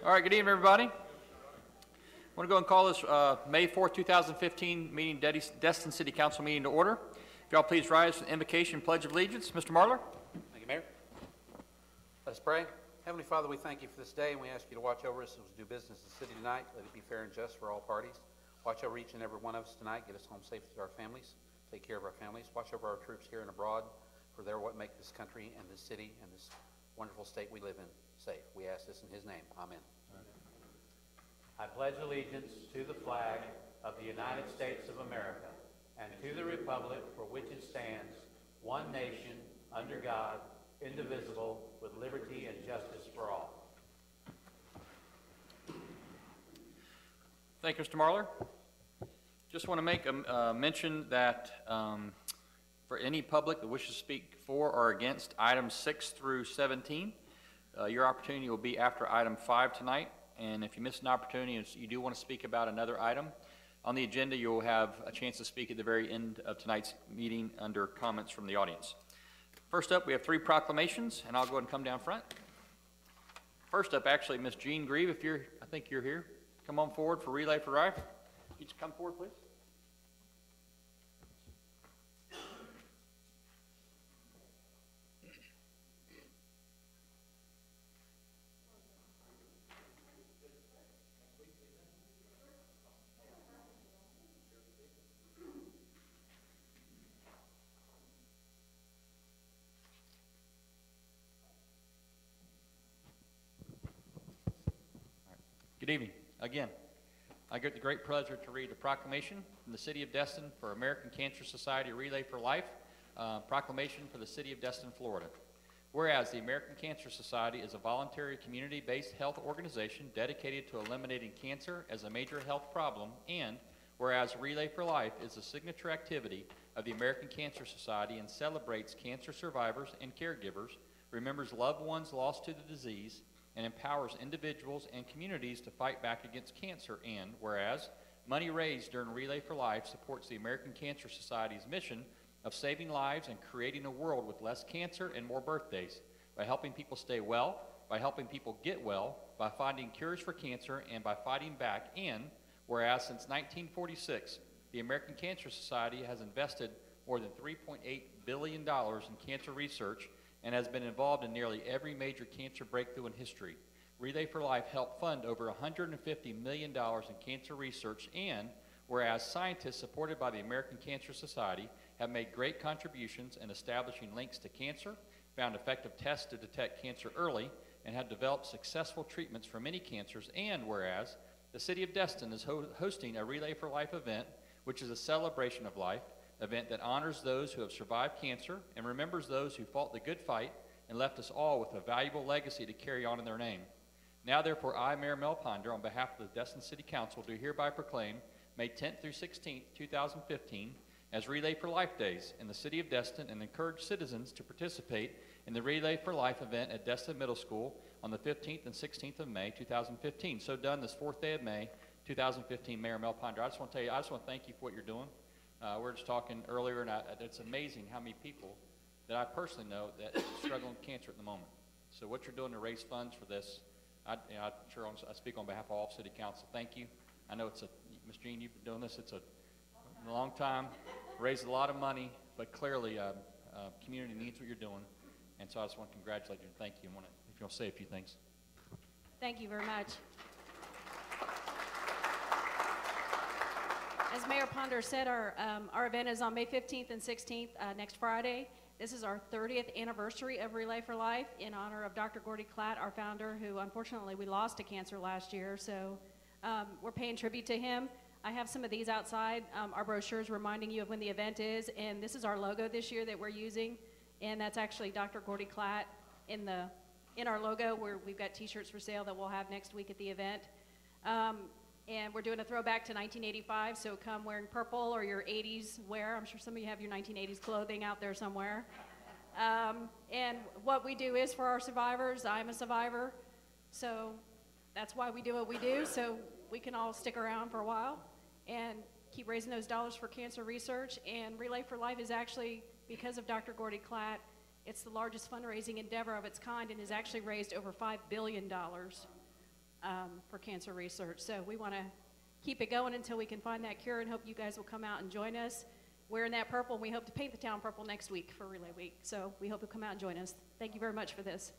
All right, good evening, everybody. I want to go and call this May 4th, 2015 meeting, Destin City Council meeting to order. If y'all please rise for the invocation and pledge of allegiance. Mr. Marler. Thank you, Mayor. Let us pray. Heavenly Father, we thank you for this day, and we ask you to watch over us as we do business in the city tonight. Let it be fair and just for all parties. Watch over each and every one of us tonight. Get us home safely to our families. Take care of our families. Watch over our troops here and abroad, for they're what make this country and this city and this wonderful state we live in safe. We ask this in his name. Amen. I pledge allegiance to the flag of the United States of America and to the republic for which it stands, one nation, under God, indivisible, with liberty and justice for all. Thank you, Mr. Marler. Just want to make a mention that for any public that wishes to speak for or against items 6 through 17, your opportunity will be after item 5 tonight. And if you miss an opportunity and you do want to speak about another item on the agenda, you'll have a chance to speak at the very end of tonight's meeting under comments from the audience. First up, we have 3 proclamations, and I'll go ahead and come down front. First up, actually, Miss Jean Grieve, I think you're here. Come on forward for Relay for Life. You just come forward, please. Good evening. Again, I get the great pleasure to read the proclamation from the City of Destin for American Cancer Society Relay for Life, proclamation for the City of Destin, Florida. Whereas the American Cancer Society is a voluntary community-based health organization dedicated to eliminating cancer as a major health problem, and whereas Relay for Life is a signature activity of the American Cancer Society and celebrates cancer survivors and caregivers, remembers loved ones lost to the disease, and empowers individuals and communities to fight back against cancer, and whereas money raised during Relay for Life supports the American Cancer Society's mission of saving lives and creating a world with less cancer and more birthdays by helping people stay well, by helping people get well, by finding cures for cancer, and by fighting back, and whereas since 1946, the American Cancer Society has invested more than $3.8 billion in cancer research and has been involved in nearly every major cancer breakthrough in history. Relay for Life helped fund over $150 million in cancer research, and whereas scientists supported by the American Cancer Society have made great contributions in establishing links to cancer, found effective tests to detect cancer early, and have developed successful treatments for many cancers, and whereas the City of Destin is hosting a Relay for Life event, which is a celebration of life, event that honors those who have survived cancer and remembers those who fought the good fight and left us all with a valuable legacy to carry on in their name. Now, therefore, I, Mayor Mel Ponder, on behalf of the Destin City Council, do hereby proclaim May 10th through 16th, 2015, as Relay for Life Days in the City of Destin, and encourage citizens to participate in the Relay for Life event at Destin Middle School on the 15th and 16th of May, 2015. So done this 4th day of May, 2015, Mayor Mel Ponder. I just want to tell you, I just want to thank you for what you're doing. We were just talking earlier, and it's amazing how many people that I personally know that are struggling with cancer at the moment. So what you're doing to raise funds for this, I speak on behalf of all City Council. Thank you. I know Ms. Jean, you've been doing this. It's a long time, raised a lot of money, but clearly community needs what you're doing. And so I just want to congratulate you and thank you. If you'll say a few things. Thank you very much. As Mayor Ponder said, our event is on May 15th and 16th, next Friday. This is our 30th anniversary of Relay for Life in honor of Dr. Gordy Klatt, our founder, who unfortunately we lost to cancer last year. So we're paying tribute to him. I have some of these outside, our brochures reminding you of when the event is, and this is our logo this year that we're using, and that's actually Dr. Gordy Klatt in our logo, where we've got t-shirts for sale that we'll have next week at the event. And we're doing a throwback to 1985, so come wearing purple or your 80s wear. I'm sure some of you have your 1980s clothing out there somewhere. And what we do is for our survivors. I'm a survivor, so that's why we do what we do, so we can all stick around for a while and keep raising those dollars for cancer research. And Relay for Life is actually, because of Dr. Gordy Klatt, it's the largest fundraising endeavor of its kind and has actually raised over $5 billion. for cancer research. So we want to keep it going until we can find that cure, and hope you guys will come out and join us wearing that purple. And we hope to paint the town purple next week for Relay Week. So we hope you'll come out and join us. Thank you very much for this.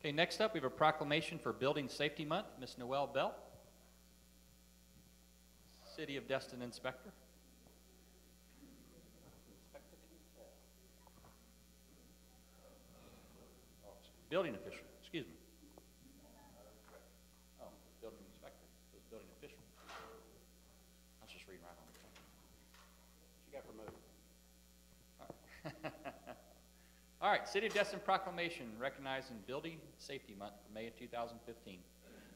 Okay, next up, we have a proclamation for Building Safety Month. Ms. Noelle Bell, City of Destin Inspector. Building official, excuse me. Oh, building inspector, it was building official. I was just reading right on the front. She got promoted. All right, City of Destin proclamation recognizing Building Safety Month for May of 2015.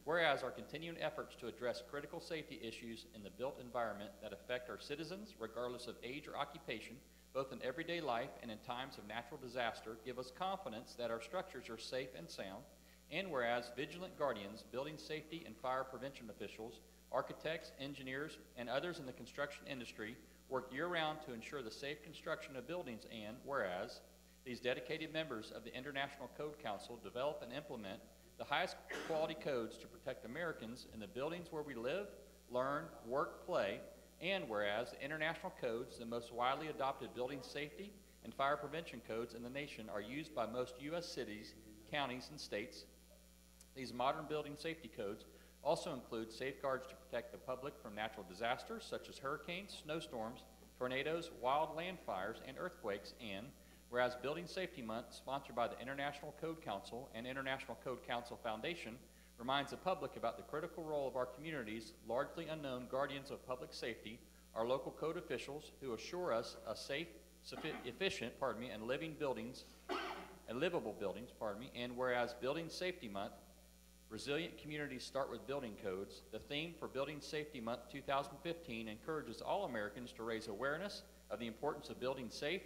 Whereas our continuing efforts to address critical safety issues in the built environment that affect our citizens regardless of age or occupation, both in everyday life and in times of natural disaster, give us confidence that our structures are safe and sound. And whereas vigilant guardians, building safety and fire prevention officials, architects, engineers, and others in the construction industry work year-round to ensure the safe construction of buildings, and whereas these dedicated members of the International Code Council develop and implement the highest quality codes to protect Americans in the buildings where we live, learn, work, play, and whereas the international codes, the most widely adopted building safety and fire prevention codes in the nation, are used by most U.S. cities, counties, and states. These modern building safety codes also include safeguards to protect the public from natural disasters such as hurricanes, snowstorms, tornadoes, wild land fires, and earthquakes, and whereas Building Safety Month, sponsored by the International Code Council and International Code Council Foundation, reminds the public about the critical role of our community's largely unknown guardians of public safety, our local code officials who assure us a safe, efficient, and living buildings, and livable buildings, and whereas Building Safety Month, Resilient Communities Start with Building Codes, the theme for Building Safety Month 2015 encourages all Americans to raise awareness of the importance of building safe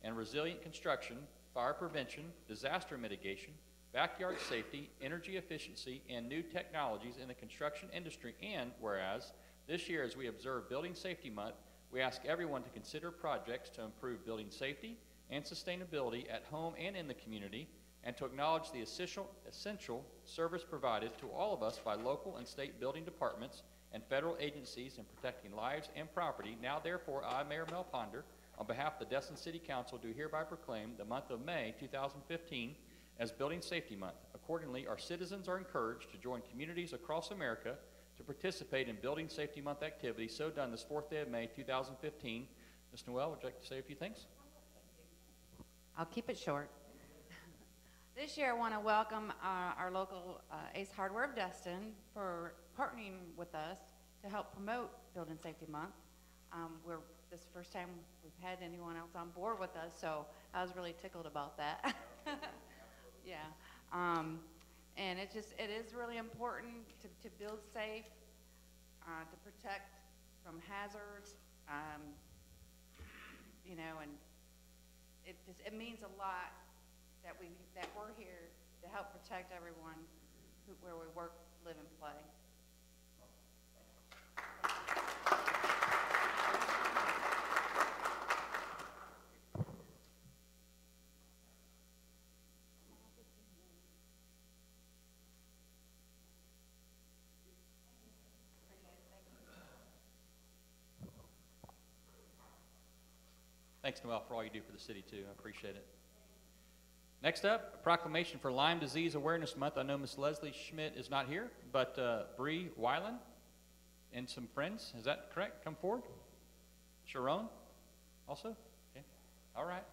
and resilient construction, fire prevention, disaster mitigation, backyard safety, energy efficiency, and new technologies in the construction industry. And whereas this year, as we observe Building Safety Month, we ask everyone to consider projects to improve building safety and sustainability at home and in the community, and to acknowledge the essential service provided to all of us by local and state building departments and federal agencies in protecting lives and property. Now, therefore, I, Mayor Mel Ponder, on behalf of the Destin City Council, do hereby proclaim the month of May 2015 as Building Safety Month. Accordingly, our citizens are encouraged to join communities across America to participate in Building Safety Month activities, so done this 4th day of May 2015. Ms. Noelle, would you like to say a few things? I'll keep it short. This year I want to welcome our local Ace Hardware of Destin for partnering with us to help promote Building Safety Month. This is the first time we've had anyone else on board with us, so I was really tickled about that. Yeah, and it is really important to build safe, to protect from hazards, you know, and it means a lot that we're here to help protect everyone where we work, live, and play. Thanks, Noelle, for all you do for the city, too. I appreciate it. Next up, a proclamation for Lyme Disease Awareness Month. I know Miss Leslie Schmidt is not here, but Bree Weiland and some friends, is that correct? Come forward. Sharon, also? Okay. All right.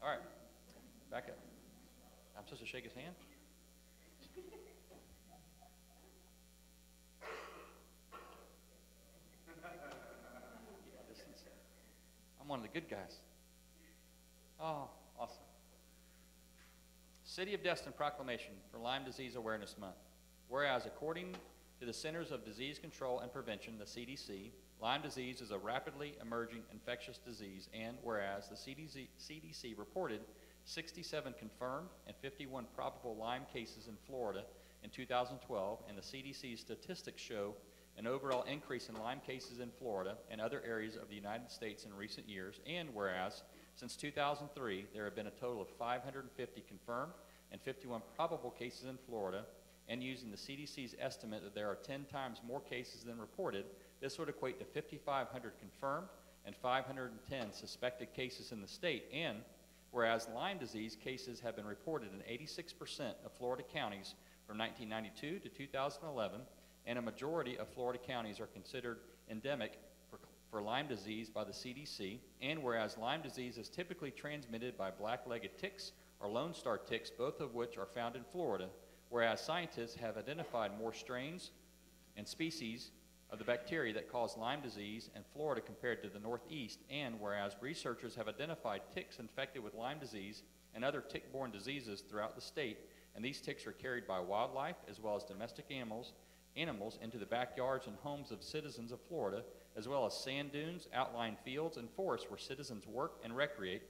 All right, back up. I'm supposed to shake his hand? I'm one of the good guys. Oh, awesome. City of Destin proclamation for Lyme Disease Awareness Month. Whereas according to the Centers of Disease Control and Prevention, the CDC, Lyme disease is a rapidly emerging infectious disease, and whereas the CDC reported 67 confirmed and 51 probable Lyme cases in Florida in 2012, and the CDC statistics show an overall increase in Lyme cases in Florida and other areas of the United States in recent years, and whereas since 2003 there have been a total of 550 confirmed and 51 probable cases in Florida, and using the CDC's estimate that there are 10 times more cases than reported, this would equate to 5,500 confirmed and 510 suspected cases in the state, and whereas Lyme disease cases have been reported in 86% of Florida counties from 1992 to 2011, and a majority of Florida counties are considered endemic for Lyme disease by the CDC, and whereas Lyme disease is typically transmitted by black-legged ticks or Lone Star ticks, both of which are found in Florida, whereas scientists have identified more strains and species of the bacteria that cause Lyme disease in Florida compared to the Northeast, and whereas researchers have identified ticks infected with Lyme disease and other tick-borne diseases throughout the state, and these ticks are carried by wildlife as well as domestic animals into the backyards and homes of citizens of Florida, as well as sand dunes, outlying fields, and forests where citizens work and recreate,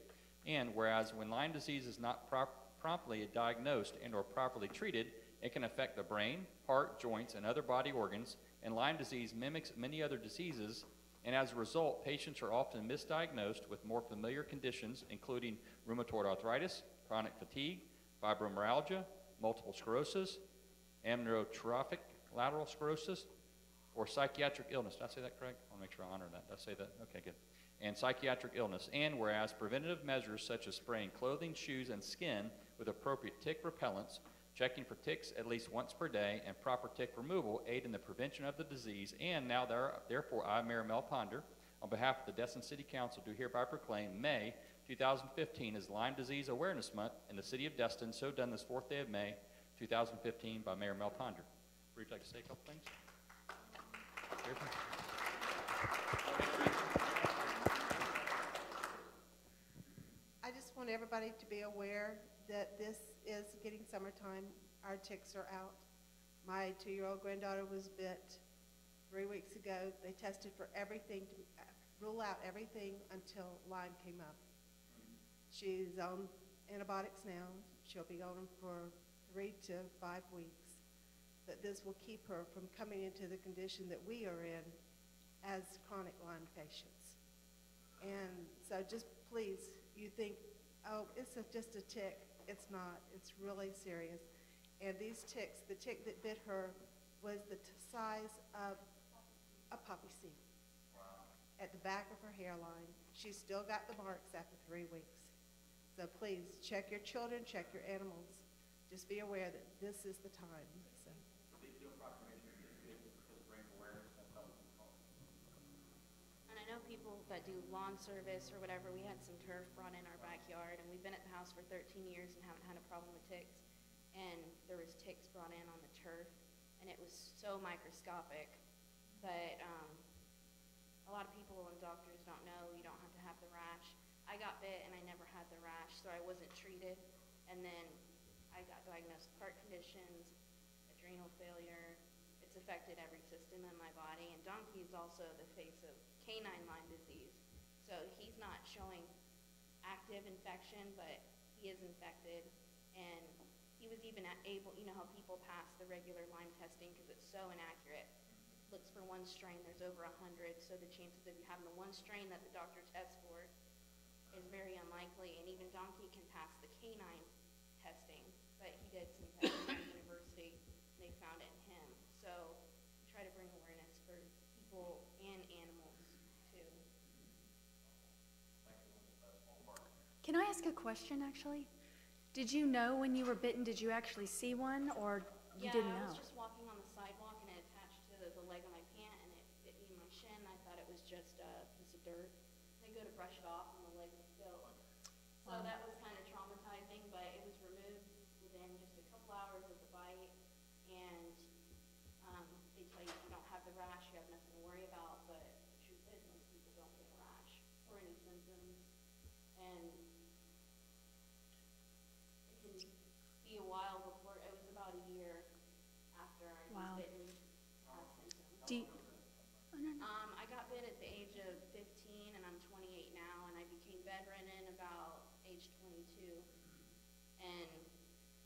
and whereas when Lyme disease is not promptly diagnosed and or properly treated, it can affect the brain, heart, joints, and other body organs, and Lyme disease mimics many other diseases, and as a result, patients are often misdiagnosed with more familiar conditions, including rheumatoid arthritis, chronic fatigue, fibromyalgia, multiple sclerosis, amyotrophic lateral sclerosis, or psychiatric illness. Did I say that correct? I want to make sure I honor that. Did I say that? Okay, good. And psychiatric illness. And whereas preventative measures such as spraying clothing, shoes, and skin with appropriate tick repellents, checking for ticks at least once per day, and proper tick removal aid in the prevention of the disease. And now, therefore, I, Mayor Mel Ponder, on behalf of the Destin City Council, do hereby proclaim May 2015 as Lyme Disease Awareness Month in the City of Destin, so done this 4th day of May 2015 by Mayor Mel Ponder. Would you like to say a couple things? I just want everybody to be aware that this is getting summertime. Our ticks are out. My 2-year-old granddaughter was bit 3 weeks ago. They tested for everything to rule out everything until Lyme came up. She's on antibiotics now. She'll be on them for 3 to 5 weeks. But this will keep her from coming into the condition that we are in as chronic Lyme patients. And so just please, you think, oh, it's just a tick. It's not. It's really serious. And these ticks, the tick that bit her was the size of a poppy seed. Wow. At the back of her hairline. She's still got the marks after 3 weeks. So please, check your children, check your animals. Just be aware that this is the time. So. And I know people that do lawn service or whatever, we had some turf brought in our backyard, and we've been at the house for 13 years and haven't had a problem with ticks. And there was ticks brought in on the turf, and it was so microscopic. But a lot of people and doctors don't know you don't have to have the rash. I got bit and I never had the rash, so I wasn't treated. And then I got diagnosed with heart conditions, adrenal failure. It's affected every system in my body. And Donkey is also the face of canine Lyme disease. So he's not showing active infection, but he is infected. And he was even able, you know how people pass the regular Lyme testing because it's so inaccurate. Looks for one strain, there's over 100, so the chances of you having the one strain that the doctor tests for is very unlikely. And even Donkey can pass the canine testing, but he did some testing at university, and they found it in him. So we try to bring awareness for people and animals too. Can I ask a question, actually? Did you know when you were bitten, did you actually see one, or you didn't know? I was just walking on the sidewalk, and it attached to the leg of my pant, and it bit me in my shin. I thought it was just a piece of dirt. I go to brush it off, and the leg was still. So that was kind of traumatizing, but it was removed within couple hours of the bite, and they tell you if you don't have the rash, you have nothing to worry about, but the truth is most people don't get a rash or any symptoms. And it can be a while before, it was about a year after I Wow. was bitten, have symptoms. Do you, oh, no, no. I got bit at the age of 15, and I'm 28 now, and I became bedridden about age 22. And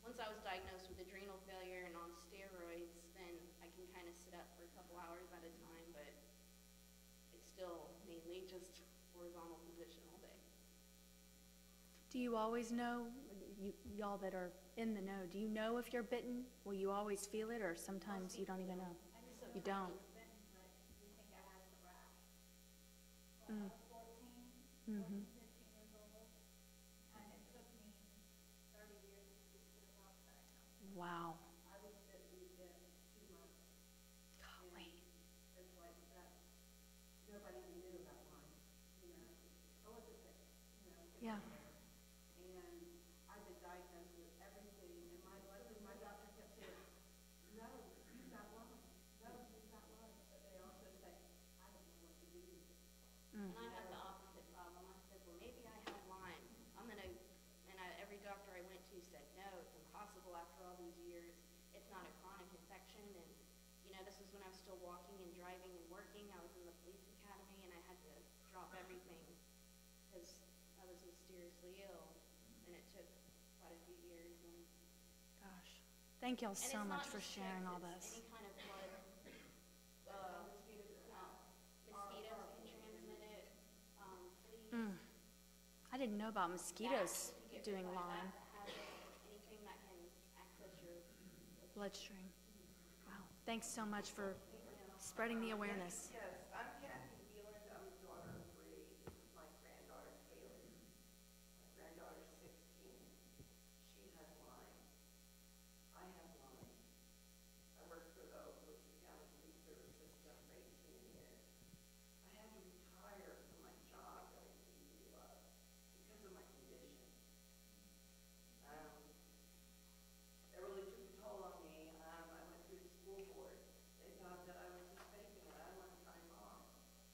once I was diagnosed with adrenal failure and on steroids, then I can kind of sit up for a couple hours at a time, but it's still mainly just horizontal position all day. Do you always know, y'all that are in the know, do you know if you're bitten? Will you always feel it, or sometimes you don't even know? You don't? Mm. Mm-hmm. Wow. Golly. Yeah. And I had the opposite problem. I said, well, maybe I have Lyme. Every doctor I went to said, no, it's impossible after all these years. It's not a chronic infection. And, this was when I was still walking and driving and working. I was in the police academy, and I had to drop everything because I was mysteriously ill. And it took quite a few years. Gosh. Thank y'all And so it's much not for just sharing ticks, all it's this. any kind of blood. Mosquitoes can transmit it. Fleas. Mm. I didn't know about mosquitoes Bats, if you get doing bit by a Lyme. bat that has it, anything that can access your Bloodstream. Wow. Thanks so much for spreading the awareness. Yes, I'm Kathy Wheeland. I'm daughter of 3. This is my granddaughter, Kaylee. My granddaughter's 16. She has Lyme. I have Lyme. I worked for the Oklahoma County Police Service System for 18 years. I had to retire from my job that I deeply love because of my condition. It really took a toll on me. I went through the school board. They thought that I was just faking it. I wanted time off.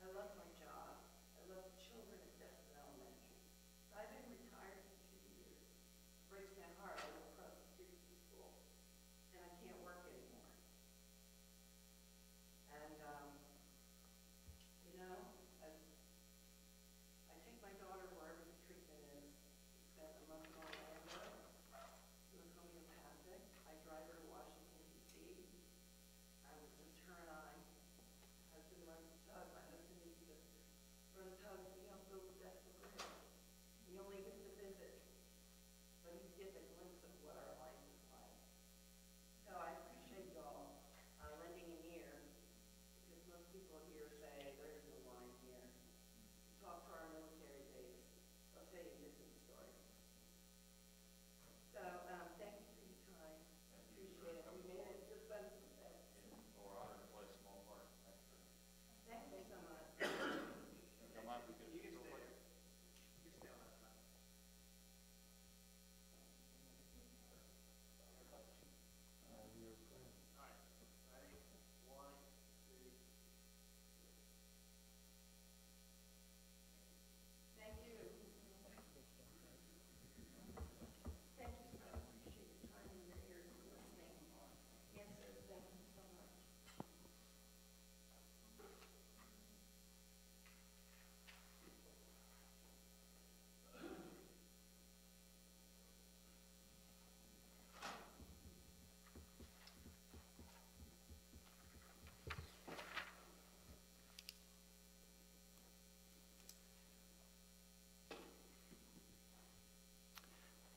I love my job. I love the children at Destin Elementary. So I've been retired for 2 years. It breaks my heart. I live across the street from school, and I can't work anymore. And I take my daughter wherever the treatment is. We spent a month in Orlando. It was homeopathic. I drive her to Washington, D.C. It's just her and I. My husband runs the tug. My husband needs to run a tug. We help build the Destin Bridge. He only gets to visit, but he's getting a glimpse of what our life is like. So I appreciate y'all lending an ear, because most people here say there is no line here. Talk to our military base. They'll tell you a different story. So, thank you for your time. I appreciate it. We made it just by the success. Thank you so much. Come on, we could. Thank you. Thank you, sir. I appreciate your time and your ears and listening. Yes, sir. Thank you so much.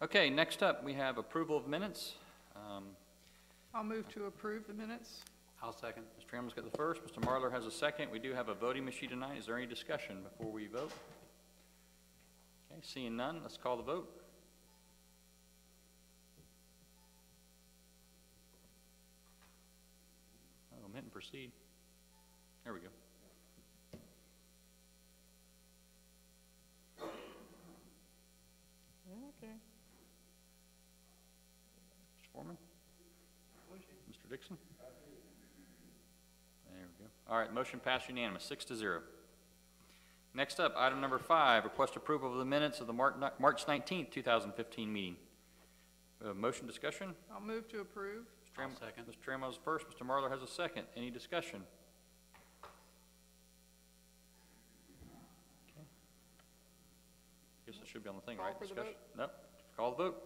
Okay, next up, we have approval of minutes. I'll move to approve the minutes. I'll second. Mr. Trammell's got the first, Mr. Marlar has a second. We do have a voting machine tonight. Is there any discussion before we vote? Okay, seeing none, let's call the vote. Oh, omit and proceed. There we go. Okay. Mr. Foreman? Dixon? There we go. All right, motion passed unanimous, 6-0. Next up, item number 5, request approval of the minutes of the March 19th, 2015 meeting. Motion discussion? I'll move to approve. I'll second. Mr. Trammell's first, Mr. Marlar has a second. Any discussion? Okay. Guess it should be on the thing, Call right? for the Discussion? Nope. Call the vote.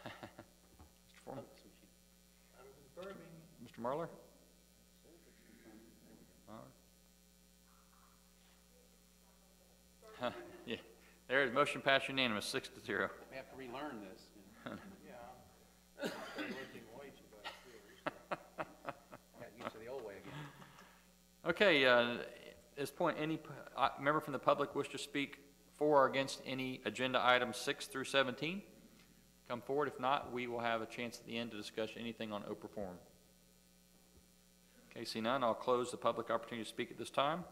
Mr. Foreman? Mr. Marlar? All right. Yeah, there is motion passed unanimous, 6-0. We have to relearn this. Got used to the old way again. Okay, at this point, any member from the public wish to speak for or against any agenda items 6 through 17? Come forward. If not, we will have a chance at the end to discuss anything on Oprah Forum. Okay, see none, I'll close the public opportunity to speak at this time.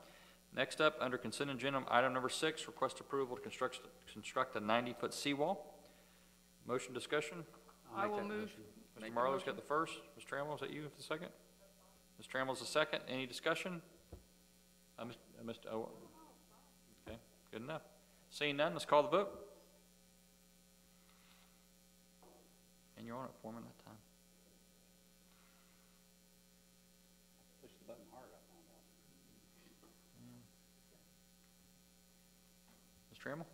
Next up, under consent agenda, item number 6, request approval to construct a 90-foot seawall. Motion discussion? I will move. Mr. Marlowe's got the first. Ms. Trammell, is that you for the second? Ms. Trammell's the second. Any discussion? Mr. Oh, okay, good enough. Seeing none, let's call the vote. And you're on it, Foreman, that time. Push the button hard, I found out. Ms. Trammell?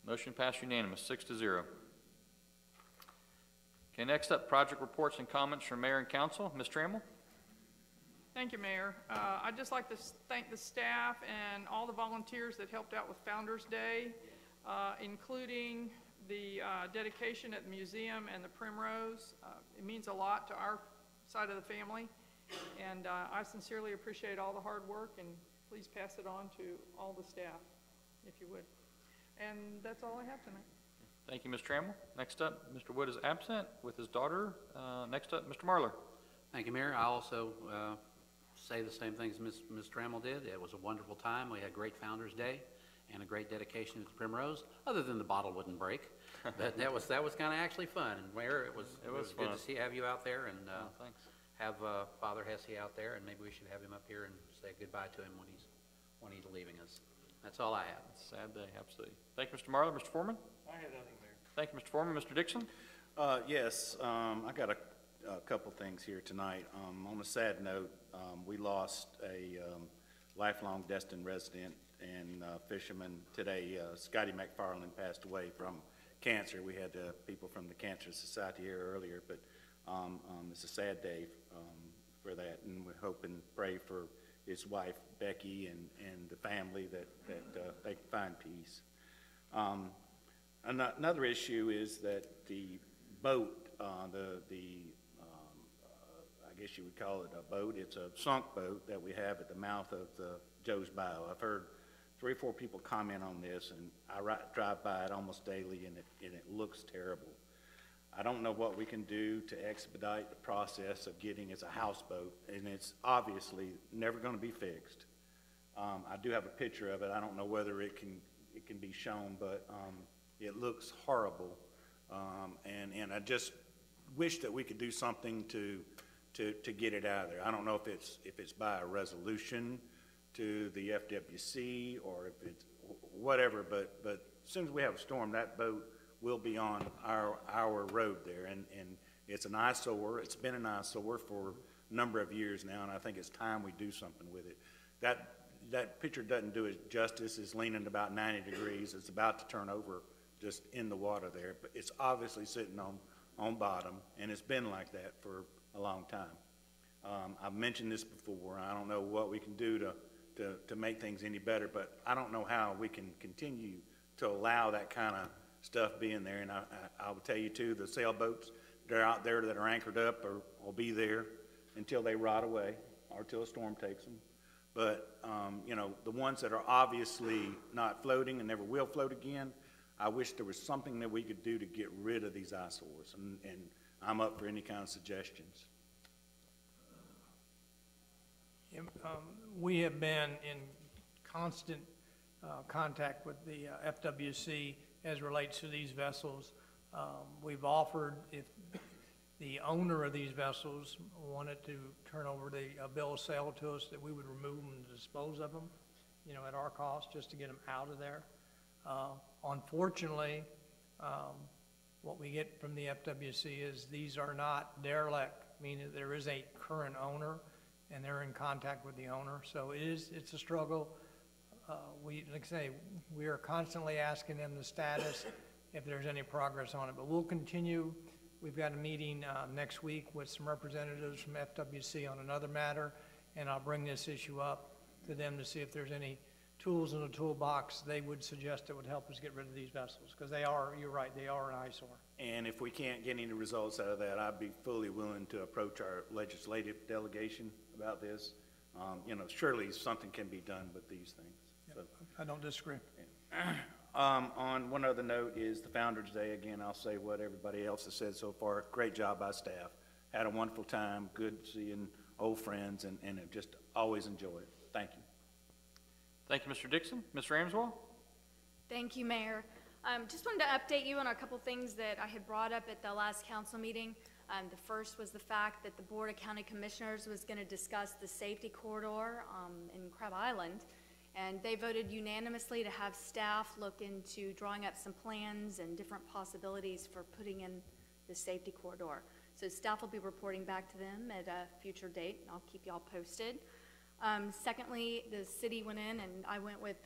Motion passed unanimous, 6-0. Okay, next up, project reports and comments from mayor and council. Ms. Trammell? Thank you, Mayor. I'd just like to thank the staff and all the volunteers that helped out with Founder's Day, including the dedication at the museum and the Primrose. It means a lot to our side of the family, and I sincerely appreciate all the hard work, and please pass it on to all the staff, if you would. And that's all I have tonight. Thank you, Ms. Trammell. Next up, Mr. Wood is absent with his daughter. Next up, Mr. Marlar. Thank you, Mayor. I also say the same things Ms. Trammell did. It was a wonderful time. We had a great Founder's Day and a great dedication to the Primrose, other than the bottle wouldn't break. But that was kind of actually fun. And Mayor, it was good to have you out there, and Thanks. have Father Hesse out there, and maybe we should have him up here and say goodbye to him when he's leaving us. That's all I have. It's a sad day, absolutely. Thank you, Mr. Marlar. Mr. Foreman? I had nothing, Mayor. Thank you, Mr. Foreman. Mr. Dixon? Yes, I got a couple things here tonight. On a sad note, we lost a lifelong Destin resident and fisherman today. Scotty McFarland passed away from cancer. We had people from the Cancer Society here earlier, but it's a sad day for that, and we hope and pray for his wife Becky and the family that they can find peace. Another issue is that the boat, I guess you would call it a boat. It's a sunk boat that we have at the mouth of the Joe's Bayou. I've heard 3 or 4 people comment on this, and I drive by it almost daily, and it looks terrible. I don't know what we can do to expedite the process of getting as a houseboat, and it's obviously never going to be fixed. I do have a picture of it. I don't know whether it can be shown, but it looks horrible, and I just wish that we could do something to get it out of there. I don't know if it's by a resolution to the FWC or if it's whatever, but as soon as we have a storm, that boat will be on our road there, and it's an eyesore. It's been an eyesore for a number of years now, and I think it's time we do something with it. That picture doesn't do it justice. It's leaning about 90 degrees. It's about to turn over just in the water there, but it's obviously sitting on bottom, and it's been like that for a long time. I've mentioned this before. I don't know what we can do to make things any better, but I don't know how we can continue to allow that kind of stuff being there. And I will tell you too, the sailboats that are out there that are anchored up will be there until they rot away or till a storm takes them. But you know, the ones that are obviously not floating and never will float again, I wish there was something that we could do to get rid of these eyesores, and I'm up for any kind of suggestions. We have been in constant contact with the FWC as relates to these vessels. We've offered, if the owner of these vessels wanted to turn over the bill of sale to us, that we would remove them and dispose of them, you know, at our cost, just to get them out of there. Unfortunately, what we get from the FWC is these are not derelict, meaning there is a current owner and they're in contact with the owner. So it's a struggle. Like I say, we are constantly asking them the status, if there's any progress on it, but we'll continue. We've got a meeting next week with some representatives from FWC on another matter, and I'll bring this issue up to them to see if there's any tools in the toolbox they would suggest that would help us get rid of these vessels, because they are, you're right, they are an eyesore. And if we can't get any results out of that, I'd be fully willing to approach our legislative delegation about this. You know, surely something can be done with these things. So, I don't disagree. on one other note is the Founder's Day. Again, I'll say what everybody else has said so far. Great job by staff. Had a wonderful time. Good seeing old friends, and just always enjoy it. Thank you. Thank you, Mr. Dixon. Ms. Ramswell? Thank you, Mayor. Just wanted to update you on a couple things that I had brought up at the last council meeting. The first was the fact that the Board of County Commissioners was going to discuss the safety corridor in Crab Island, and they voted unanimously to have staff look into drawing up some plans and different possibilities for putting in the safety corridor. So staff will be reporting back to them at a future date, and I'll keep y'all posted. Secondly, the city went in, and I went with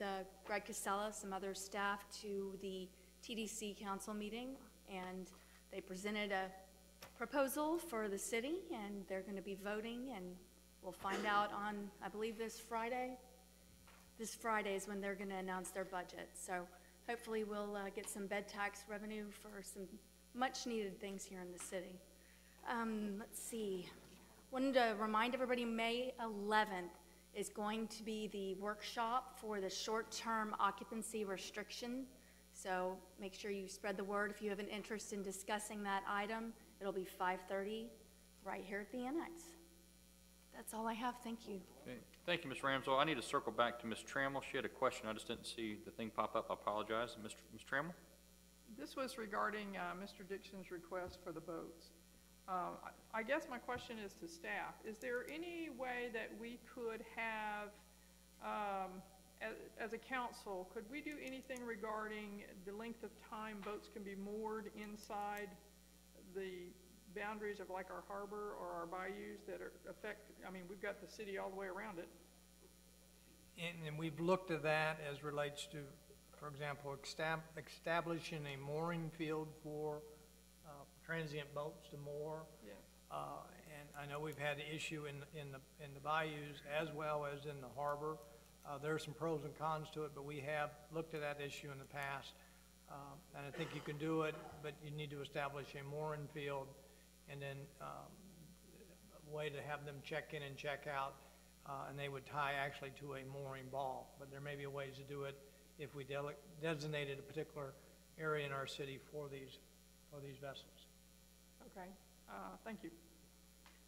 Greg Casella, some other staff, to the TDC council meeting, and they presented a proposal for the city, and they're going to be voting, and we'll find out on, I believe, this Friday. This Friday is when they're going to announce their budget. So hopefully we'll get some bed tax revenue for some much-needed things here in the city. Let's see. Wanted to remind everybody, May 11th is going to be the workshop for the short-term occupancy restriction. So make sure you spread the word if you have an interest in discussing that item. It'll be 5:30 right here at the annex. That's all I have. Thank you. Okay. Thank you, Ms. Ramswell. I need to circle back to Ms. Trammell. She had a question. I just didn't see the thing pop up. I apologize. Ms. Trammell? This was regarding Mr. Dixon's request for the boats. I guess my question is to staff. Is there any way that we could have, as a council, could we do anything regarding the length of time boats can be moored inside the boundaries of like our harbor or our bayous that affect, I mean, we've got the city all the way around it. And we've looked at that as relates to, for example, establishing a mooring field for transient boats to moor. Yeah. And I know we've had the issue in the bayous as well as in the harbor. There are some pros and cons to it, but we have looked at that issue in the past. And I think you can do it, but you need to establish a mooring field and then a way to have them check in and check out, and they would tie actually to a mooring ball. But there may be ways to do it if we designated a particular area in our city for these vessels. Okay. Thank you.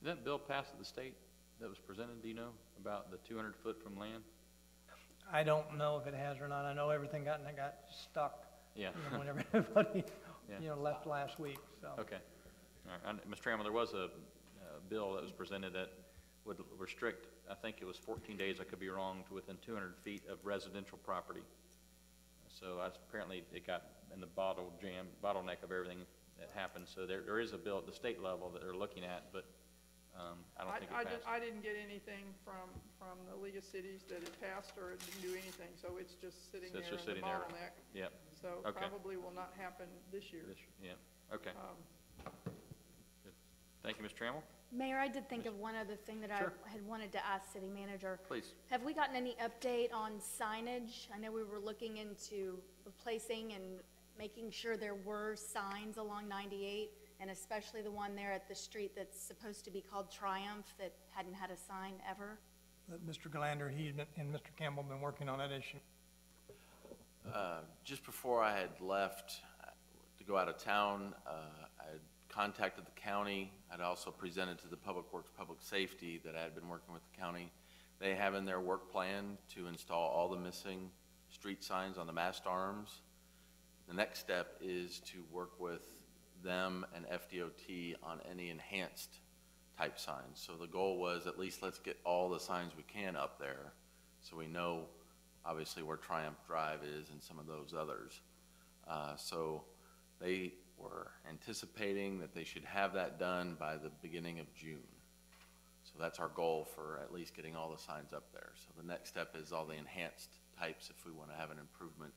Did that bill pass at the state that was presented, do you know, about the 200 foot from land? I don't know if it has or not. I know everything got stuck. Yeah. You know, whenever everybody, Yeah. left last week, so. Okay. All right. Ms. Trammell, there was a bill that was presented that would restrict, I think it was 14 days, I could be wrong, to within 200 feet of residential property. So apparently it got in the bottleneck of everything that happened. So there is a bill at the state level that they're looking at, but I don't think it passed. I didn't get anything from the League of Cities that it passed or it didn't do anything, so it's just sitting So it's there just in the sitting there. bottleneck. Yep. So Okay. probably will not happen this year. Yeah. Okay. Good. Thank you, Ms. Trammell. Mayor, I did think of one other thing that Sure. I had wanted to ask City Manager. Please. Have we gotten any update on signage? I know we were looking into replacing and making sure there were signs along 98, and especially the one there at the street that's supposed to be called Triumph that hadn't had a sign ever. Mr. Galander, and Mr. Campbell have been working on that issue. Just before I had left to go out of town, I had contacted the county. I'd also presented to the Public Works Public Safety that I had been working with the county They have in their work plan to install all the missing street signs on the mast arms. The next step is to work with them and FDOT on any enhanced type signs. So the goal was, at least let's get all the signs we can up there, so we know obviously where Triumph Drive is and some of those others. So they were anticipating that they should have that done by the beginning of June. So that's our goal for at least getting all the signs up there. So the next step is all the enhanced types if we want to have an improvement,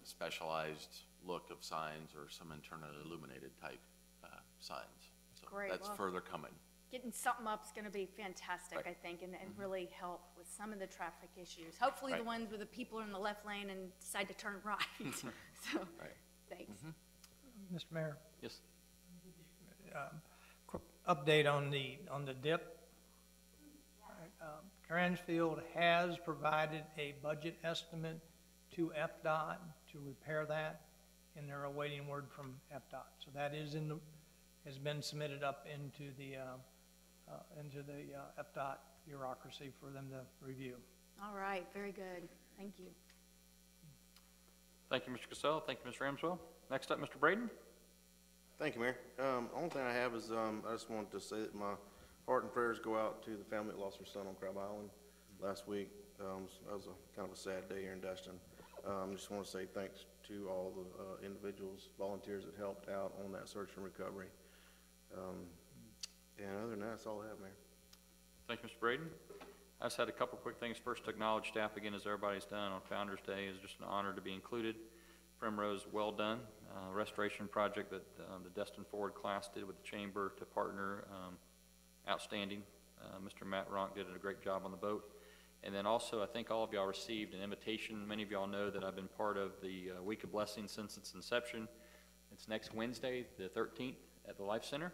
specialized look of signs or some internally illuminated type signs. So Great. that's Well, further coming. Getting something up is going to be fantastic, Right. I think, and really help with some of the traffic issues. Hopefully the Right. ones where the people are in the left lane and decide to turn right. So, Right. thanks. Mr. Mayor, Yes. quick update on the dip. Cransfield has provided a budget estimate to FDOT to repair that, and they're awaiting word from FDOT. So that is has been submitted up into the FDOT bureaucracy for them to review. All right, very good. Thank you. Thank you, Mr. Casella. Thank you, Ms. Ramswell. Next up, Mr. Braden. Thank you, Mayor. Only thing I have is, I just wanted to say that my heart and prayers go out to the family that lost their son on Crab Island last week. That was kind of a sad day here in Destin. Just want to say thanks to all the individuals, volunteers that helped out on that search and recovery. And other than that, that's all I have, Mayor. Thank you, Mr. Braden. I just had a couple quick things. First, to acknowledge staff again, as everybody's done on Founder's Day. It's just an honor to be included. Primrose, well done. Restoration project that the Destin Forward class did with the chamber to partner, outstanding. Mr. Matt Ronk did a great job on the boat. And then also, I think all of y'all received an invitation. Many of y'all know that I've been part of the Week of Blessings since its inception. It's next Wednesday, the 13th, at the Life Center.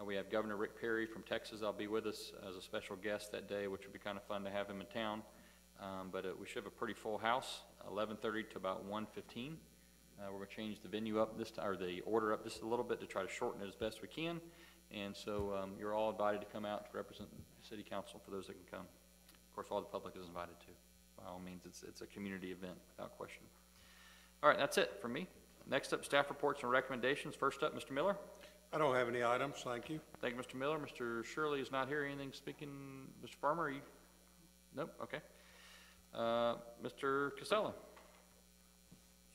We have Governor Rick Perry from Texas. I'll be with us as a special guest that day, which would be kind of fun to have him in town. But we should have a pretty full house, 11:30 to about 1:15. We're going to change the venue up this time, or the order up just a little bit to try to shorten it as best we can. And so you're all invited to come out to represent the City Council for those that can come. Of course, all the public is invited too. By all means, it's a community event without question. All right, that's it from me. Next up, staff reports and recommendations. First up, Mr. Miller. I don't have any items, thank you. Thank you, Mr. Miller. Mr. Shirley is not here. Anything speaking? Mr. Farmer, are you? Nope, okay. Mr. Casella.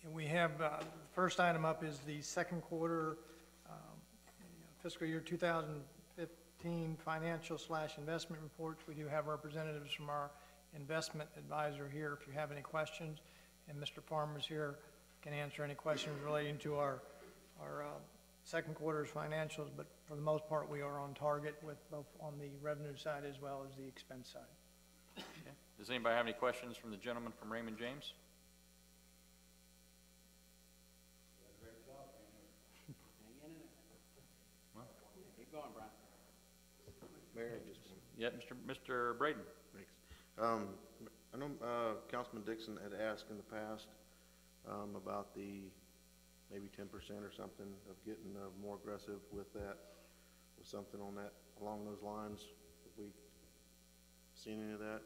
And we have, the first item up is the second quarter fiscal year 2015 financial/investment reports. We do have representatives from our investment advisor here if you have any questions. And Mr. Farmer's here, can answer any questions relating to our second quarter's financials, but for the most part, we are on target with both on the revenue side as well as the expense side. Okay. Does anybody have any questions from the gentleman from Raymond James? Keep going, Brian. Mayor, just one. Yeah, Mr. Braden. Thanks. I know Councilman Dixon had asked in the past about the maybe 10% or something of getting more aggressive with that, with something on that, along those lines. Have we seen any of that?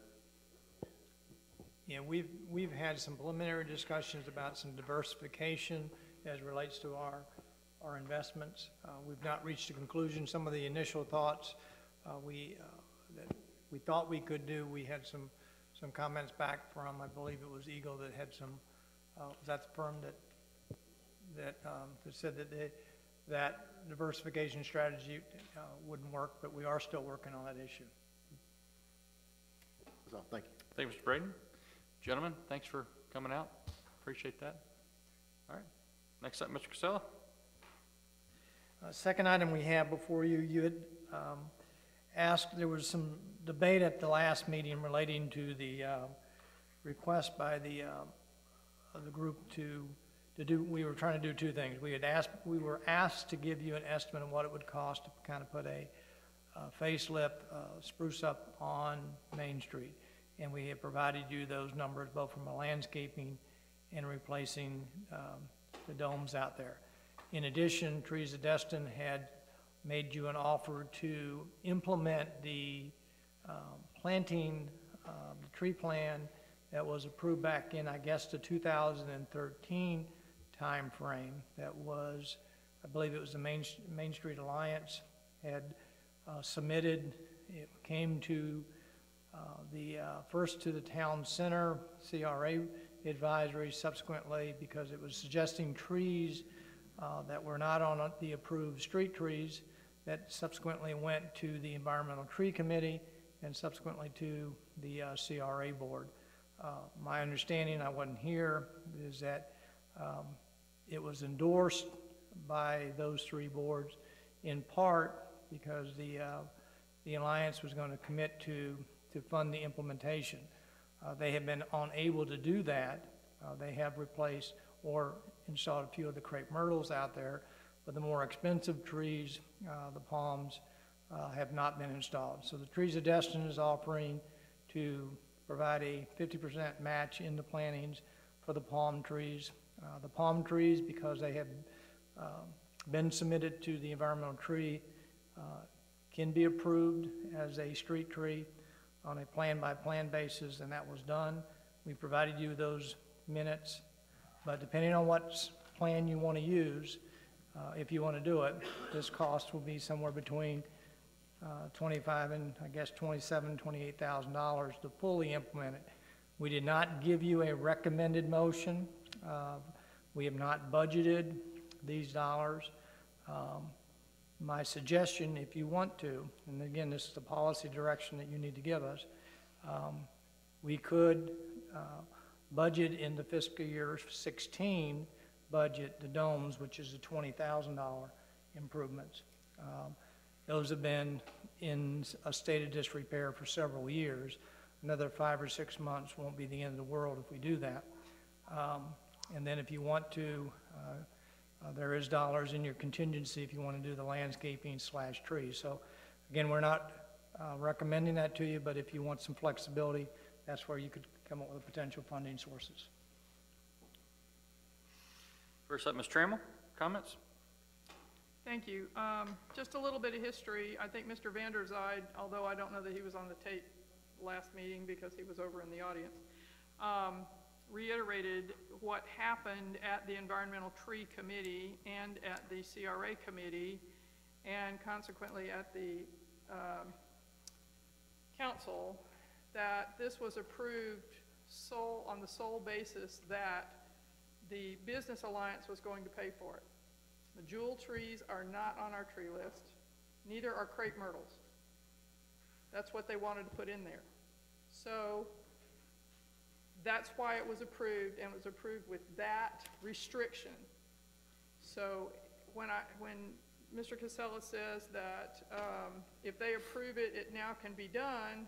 Yeah, we've had some preliminary discussions about some diversification as relates to our investments. We've not reached a conclusion. Some of the initial thoughts that we thought we could do, we had some comments back from, I believe it was Eagle that had some, was that the firm that said that diversification strategy wouldn't work, but we are still working on that issue. So, thank you. Thank you, Mr. Braden. Gentlemen, thanks for coming out. Appreciate that. All right. Next up, Mr. Casella. Second item we have before you, you had asked, there was some debate at the last meeting relating to the request by the group to do, we were trying to do two things. We were asked to give you an estimate of what it would cost to kind of put a facelift, spruce up on Main Street. And we have provided you those numbers both from a landscaping and replacing the domes out there. In addition, Trees of Destin had made you an offer to implement the planting, the tree plan that was approved back in, I guess, the 2013 timeframe. That was, I believe it was the Main Street Alliance had submitted. It came to first to the town center, CRA advisory, subsequently, because it was suggesting trees that were not on the approved street trees, that subsequently went to the Environmental Tree Committee and subsequently to the CRA board. My understanding, I wasn't here, is that it was endorsed by those three boards in part because the Alliance was going to commit to fund the implementation. They have been unable to do that. They have replaced or installed a few of the crepe myrtles out there, but the more expensive trees, the palms, have not been installed. So the Trees of Destin is offering to provide a 50% match in the plantings for the palm trees. The palm trees, because they have been submitted to the environmental tree, can be approved as a street tree on a plan-by-plan basis, and that was done. We provided you those minutes, but depending on what plan you want to use, if you want to do it, this cost will be somewhere between $25,000 and I guess $27,000, $28,000 to fully implement it. We did not give you a recommended motion. We have not budgeted these dollars. My suggestion, if you want to, and again, this is the policy direction that you need to give us, we could budget in the fiscal year 16 budget the domes, which is the $20,000 improvements. Those have been in a state of disrepair for several years. Another 5 or 6 months won't be the end of the world if we do that. And then if you want to, there is dollars in your contingency if you want to do the landscaping / trees. So again, we're not recommending that to you, but if you want some flexibility, that's where you could come up with potential funding sources. First up, Ms. Trammell, comments? Thank you. Just a little bit of history. I think Mr. Vander Zyde, although I don't know that he was on the tape last meeting because he was over in the audience, reiterated what happened at the Environmental Tree Committee and at the CRA Committee and consequently at the Council, that this was approved on the sole basis that the Business Alliance was going to pay for it. The jewel trees are not on our tree list, neither are crepe myrtles. That's what they wanted to put in there. So that's why it was approved, and it was approved with that restriction. So when Mr. Casella says that if they approve it, it now can be done,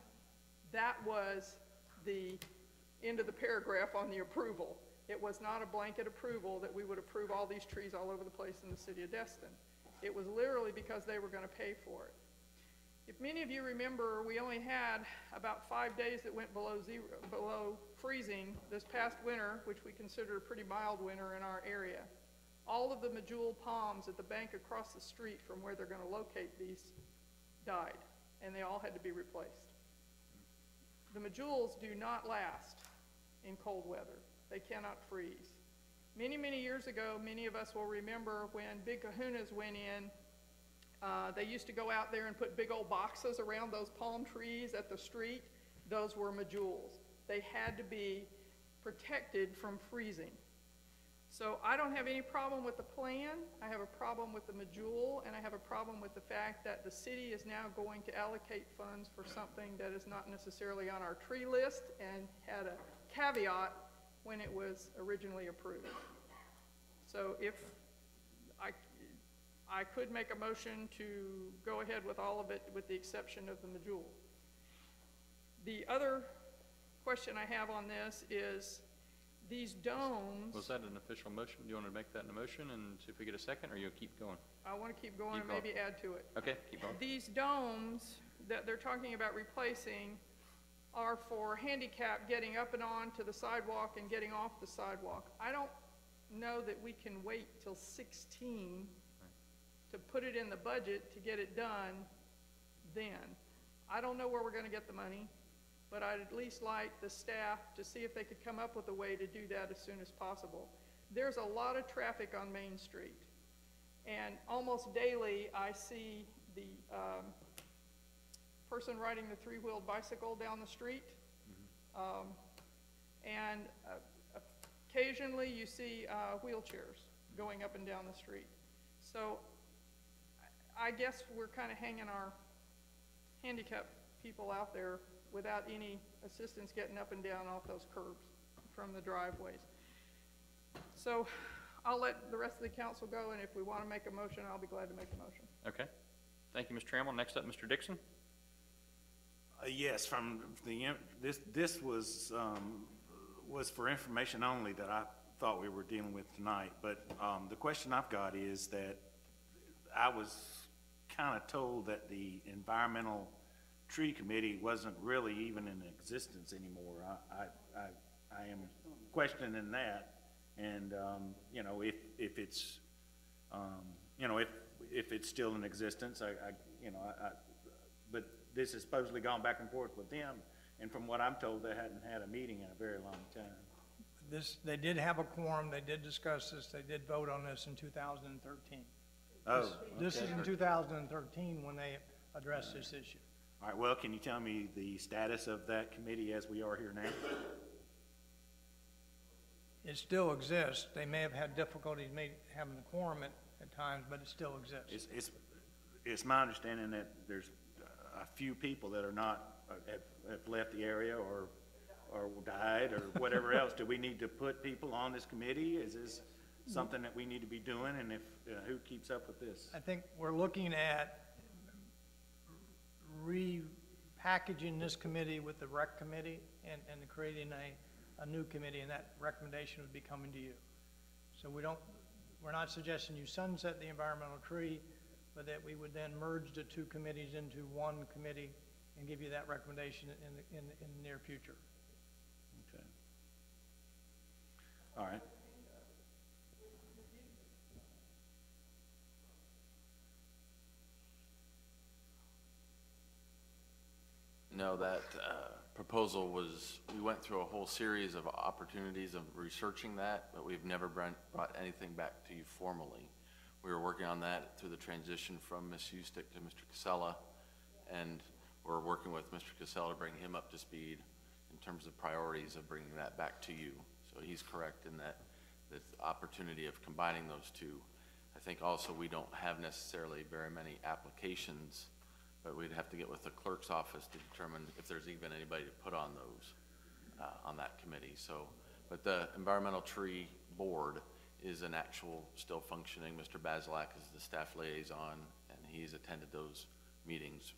that was the end of the paragraph on the approval. It was not a blanket approval that we would approve all these trees all over the place in the city of Destin. It was literally because they were going to pay for it. If many of you remember, we only had about 5 days that went below freezing this past winter, which we consider a pretty mild winter in our area. All of the medjool palms at the bank across the street from where they're going to locate these died, and they all had to be replaced. The medjools do not last in cold weather. They cannot freeze. Many, many years ago, many of us will remember when big kahunas went in, they used to go out there and put big old boxes around those palm trees at the street. Those were medjools. They had to be protected from freezing. So I don't have any problem with the plan. I have a problem with the medjool, and I have a problem with the fact that the city is now going to allocate funds for something that is not necessarily on our tree list and had a caveat when it was originally approved. So if I could make a motion to go ahead with all of it with the exception of the medjool. The other question I have on this is these domes. Was that an official motion? Do you want to make that in a motion and see if we get a second, or you'll keep going? I want to keep going and maybe add to it. Okay, keep going. These domes that they're talking about replacing are for handicap getting up and on to the sidewalk and getting off the sidewalk. I don't know that we can wait till 16 to put it in the budget to get it done then. I don't know where we're going to get the money. but I'd at least like the staff to see if they could come up with a way to do that as soon as possible. There's a lot of traffic on Main Street, and almost daily I see the person riding the three-wheeled bicycle down the street. And occasionally you see wheelchairs going up and down the street. So I guess we're kind of hanging our handicapped people out there without any assistance getting up and down off those curbs from the driveways. So I'll let the rest of the council go, and if we want to make a motion, I'll be glad to make a motion. Okay. Thank you, Mr. Trammell. Next up, Mr. Dixon. Yes, from the, this was for information only that I thought we were dealing with tonight. But the question I've got is that I was kind of told that the Environmental Tree Committee wasn't really even in existence anymore. I am questioning that, and you know, if it's you know, if it's still in existence, but this has supposedly gone back and forth with them, and from what I'm told, they hadn't had a meeting in a very long time. They did have a quorum, they did discuss this, they did vote on this in 2013. Oh, This is okay. in 2013 when they addressed this issue. All right, well, can you tell me the status of that committee as we are here now? It still exists. They may have had difficulties having the quorum at times, but it still exists. It's my understanding that there's a few people that are not, have left the area or died or whatever else. Do we need to put people on this committee? Is this something that we need to be doing? And if, who keeps up with this? I think we're looking at repackaging this committee with the rec committee and creating a new committee, and that recommendation would be coming to you. So we're not suggesting you sunset the environmental tree, but that we would then merge the two committees into one committee and give you that recommendation in the near future. Okay. All right. No, that proposal was, we went through a whole series of opportunities of researching that, but we've never brought anything back to you formally. We were working on that through the transition from Ms. Ustick to Mr. Casella, and we're working with Mr. Casella to bring him up to speed in terms of priorities of bringing that back to you. So he's correct in that the opportunity of combining those two. I think also we don't have necessarily very many applications, but we'd have to get with the clerk's office to determine if there's even anybody to put on those, on that committee. So, but the Environmental Tree Board is an actual, still functioning. Mr. Basilak is the staff liaison, and he's attended those meetings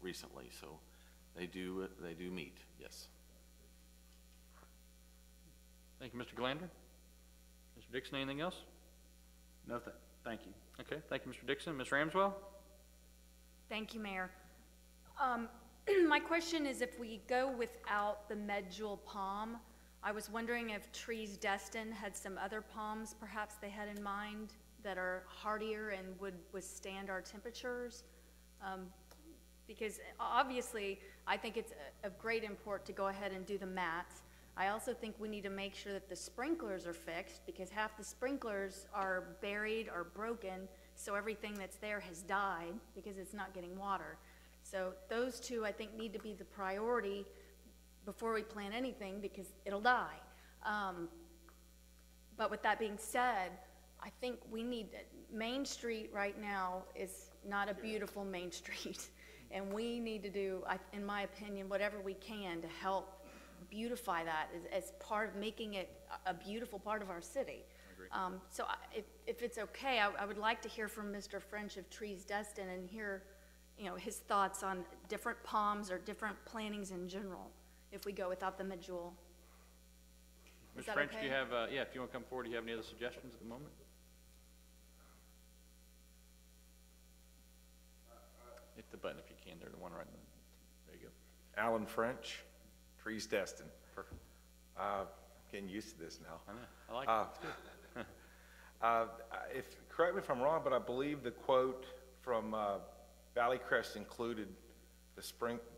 recently. So they do meet, yes. Thank you, Mr. Glander. Mr. Dixon, anything else? No, thank you. Okay, thank you, Mr. Dixon. Ms. Ramswell? Thank you, Mayor. My question is, if we go without the medjool palm, I was wondering if Trees Destin had some other palms perhaps they had in mind that are hardier and would withstand our temperatures. Because obviously, I think it's of great import to go ahead and do the mats. I also think we need to make sure that the sprinklers are fixed, because half the sprinklers are buried or broken, so everything that's there has died because it's not getting water. So those two, I think, need to be the priority before we plant anything, because it'll die. But with that being said, I think we need, Main Street right now is not a beautiful Main Street. And we need to do, in my opinion, whatever we can to help beautify that as part of making it a beautiful part of our city. So if it's okay, I would like to hear from Mr. French of Trees Destin and hear, his thoughts on different palms or different plantings in general, if we go without the medjool. Mr. French, do you have, if you want to come forward, do you have any other suggestions at the moment? Hit the button if you can. There, the one right there. You go. Alan French, Trees Destin. Perfect. Getting used to this now. I know. I like it. It's good. Correct me if I'm wrong, but I believe the quote from Valley Crest included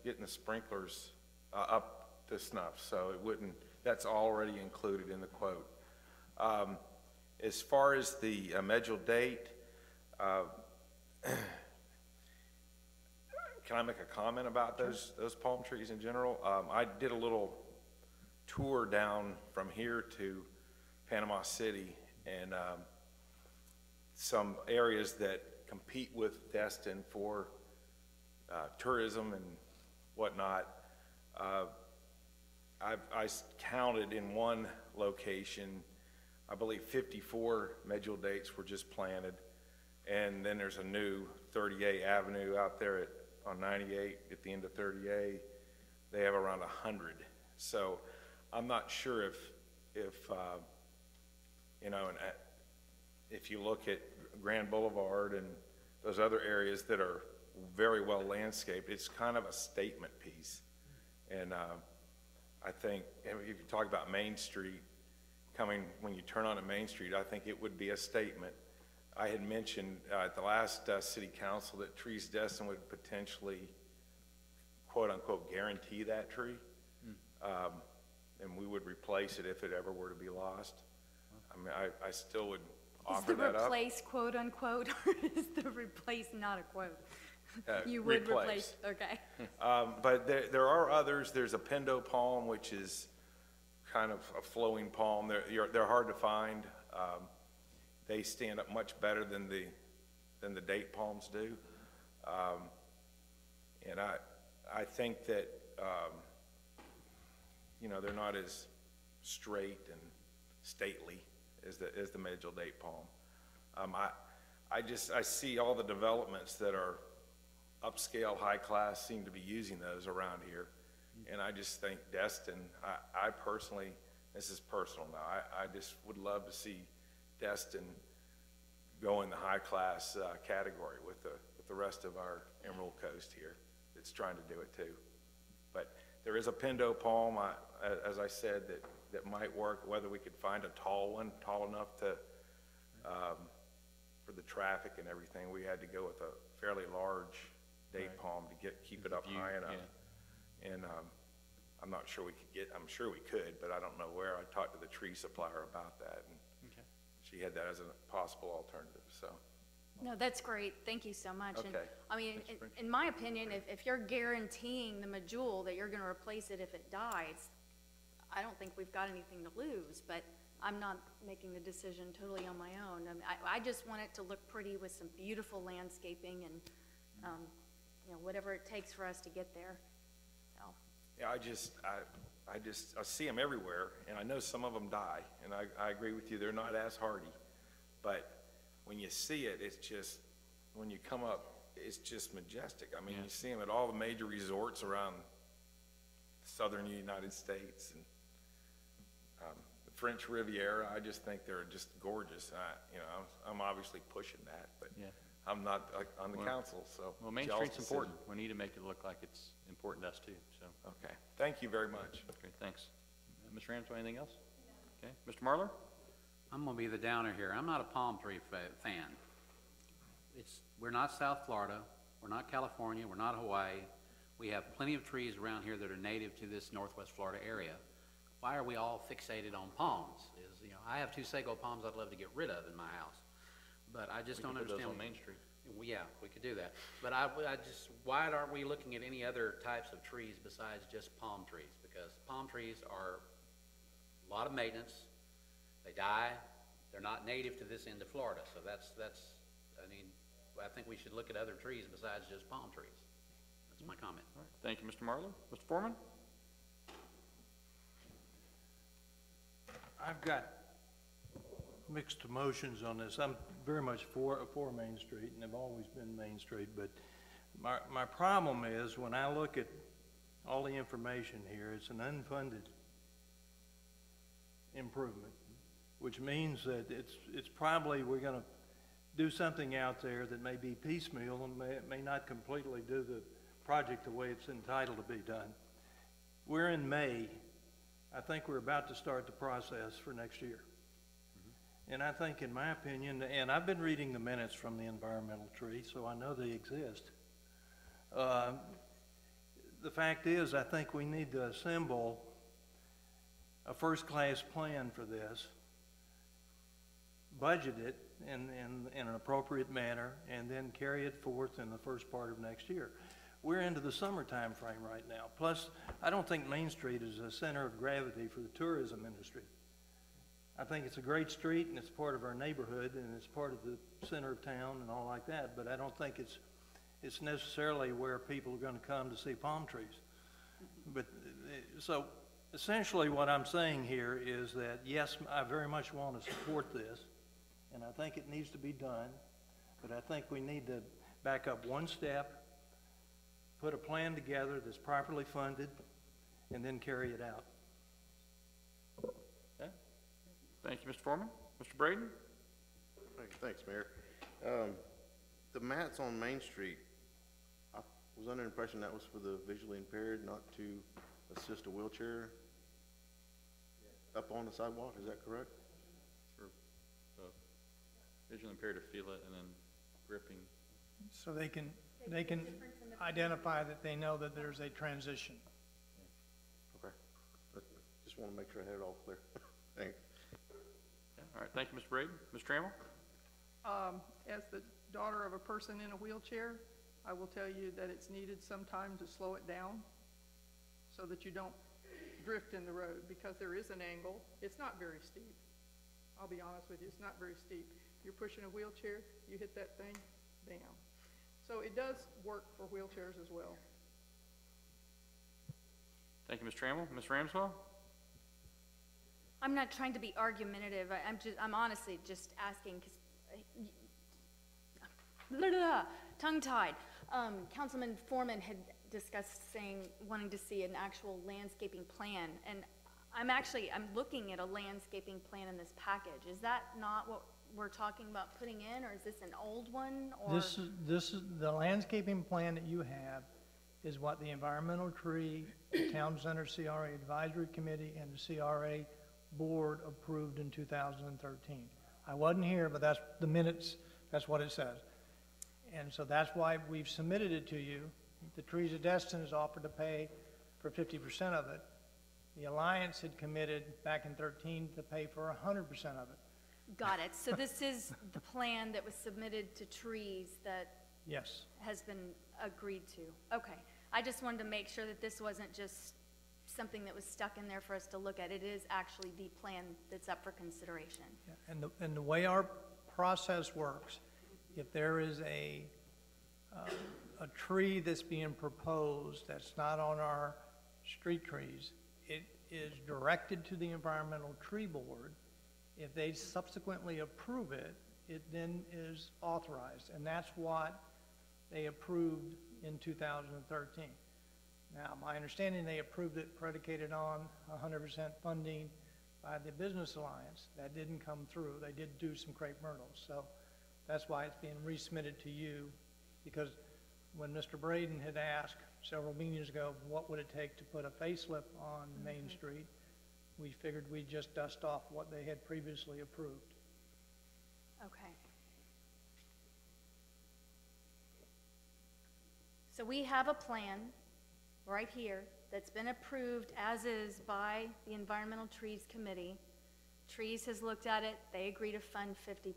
getting the sprinklers up to snuff, so it wouldn't, that's already included in the quote. As far as the medjool date, can I make a comment about those palm trees in general? I did a little tour down from here to Panama City, and some areas that compete with Destin for tourism and whatnot. I counted in one location, I believe 54 medjool dates were just planted, and then there's a new 30A Avenue out there on 98 at the end of 30A. They have around 100. So I'm not sure if you know, and if you look at Grand Boulevard and those other areas that are very well landscaped, it's kind of a statement piece. And I think if you talk about Main Street, when you turn onto Main Street, I think it would be a statement. I had mentioned at the last city council that Trees Destin would potentially, quote unquote, guarantee that tree. And we would replace it if it ever were to be lost. I mean, I still would offer that up. Is the replace quote unquote, or is the replace not a quote? You would replace, okay. But there are others. There's a pendo palm, which is kind of a flowing palm. They're hard to find. They stand up much better than the date palms do. And I think that, you know, they're not as straight and stately as the medjool date palm. I see all the developments that are upscale, high class seem to be using those around here. And I just think Destin, I personally, this is personal now, I just would love to see Destin go in the high class category with the rest of our Emerald Coast here that's trying to do it too. But there is a pendo palm, as I said, that might work, whether we could find a tall one, tall enough to, for the traffic and everything. We had to go with a fairly large date palm to keep it up high enough. Yeah. And I'm not sure we could I'm sure we could, but I don't know where. I talked to the tree supplier about that, and she had that as a possible alternative, so. No, that's great. Thank you so much. Okay. And, I mean, in my opinion, if you're guaranteeing the medjool that you're going to replace it if it dies, I don't think we've got anything to lose, but I'm not making the decision totally on my own. I mean, I just want it to look pretty with some beautiful landscaping and, you know, whatever it takes for us to get there. So. Yeah, I see them everywhere, and I know some of them die, and I agree with you, they're not as hardy, but when you see it, it's just, when you come up, it's just majestic. I mean, you see them at all the major resorts around the southern United States, and the French Riviera. I just think they're just gorgeous. You know, I'm obviously pushing that, but I'm not on the council, so. Well, Main Street's important. We need to make it look like it's important to us too, so. Okay, thank you very much. Okay, thanks. Ms. Ramsey, anything else? Okay, Mr. Marler? I'm gonna be the downer here. I'm not a palm tree fan. We're not South Florida, we're not California, we're not Hawaii. We have plenty of trees around here that are native to this Northwest Florida area. Why are we all fixated on palms? You know, I have 2 sago palms I'd love to get rid of in my house, but I just don't understand. Put those on Main Street. Well, yeah, we could do that. But why aren't we looking at any other types of trees besides just palm trees? Because palm trees are a lot of maintenance. They die. They're not native to this end of Florida. So I mean, I think we should look at other trees besides just palm trees. That's my comment. All right. Thank you, Mr. Marler. Mr. Foreman? I've got mixed emotions on this. I'm very much for Main Street, and I've always been Main Street, but my problem is when I look at all the information here, it's an unfunded improvement, which means that it's probably we're going to do something out there that may be piecemeal and may not completely do the project the way it's entitled to be done. We're in May. I think we're about to start the process for next year. And I think, in my opinion, and I've been reading the minutes from the environmental tree, so I know they exist. the fact is, I think we need to assemble a first-class plan for this, budget it in an appropriate manner, and then carry it forth in the first part of next year. We're into the summertime frame right now. Plus, I don't think Main Street is a center of gravity for the tourism industry. I think it's a great street, and it's part of our neighborhood, and it's part of the center of town and all like that, but I don't think it's necessarily where people are going to come to see palm trees. But, so, essentially what I'm saying here is that, yes, I very much want to support this, and I think it needs to be done, but I think we need to back up one step, put a plan together that's properly funded, and then carry it out. Okay. Thank you, Mr. Foreman. Mr. Braden? Thanks, Mayor. The mats on Main Street, I was under the impression that was for the visually impaired, not to assist a wheelchair up on the sidewalk. Is that correct? For visually impaired to feel it and then gripping. So they can identify that they know that there's a transition. Okay. Just want to make sure I had it all clear. Thanks. Yeah. All right, thank you, Mr. Braden. Ms. Trammell? As the daughter of a person in a wheelchair, I will tell you that it's needed sometime to slow it down so that you don't drift in the road, because there is an angle. It's not very steep. I'll be honest with you, it's not very steep. You're pushing a wheelchair, you hit that thing, bam. So it does work for wheelchairs as well. Thank you, Ms. Trammell. Ms. Ramswell? I'm not trying to be argumentative. I'm honestly just asking because tongue-tied. Councilman Foreman had discussed wanting to see an actual landscaping plan, and I'm looking at a landscaping plan in this package. Is that not what we're talking about putting in, or is this an old one? Or This is the landscaping plan that you have is what the Environmental Tree, the Town Center CRA Advisory Committee, and the CRA Board approved in 2013. I wasn't here, but that's the minutes, that's what it says. And so that's why we've submitted it to you. The Trees of Destin has offered to pay for 50% of it. The Alliance had committed back in 13 to pay for 100% of it. Got it. So this is the plan that was submitted to Trees that Yes. has been agreed to. Okay. I just wanted to make sure that this wasn't just something that was stuck in there for us to look at. It is actually the plan that's up for consideration. Yeah, and the way our process works, if there is a tree that's being proposed that's not on our street trees, it is directed to the Environmental Tree Board. If they subsequently approve it, it then is authorized, and that's what they approved in 2013. Now, my understanding, they approved it predicated on 100% funding by the Business Alliance. That didn't come through. They did do some crepe myrtles, so that's why it's being resubmitted to you, because when Mr. Braden had asked several meetings ago, what would it take to put a facelift on Main Street, we figured we'd just dust off what they had previously approved. Okay. So we have a plan right here that's been approved as is by the Environmental Trees Committee. Trees has looked at it, they agree to fund 50%,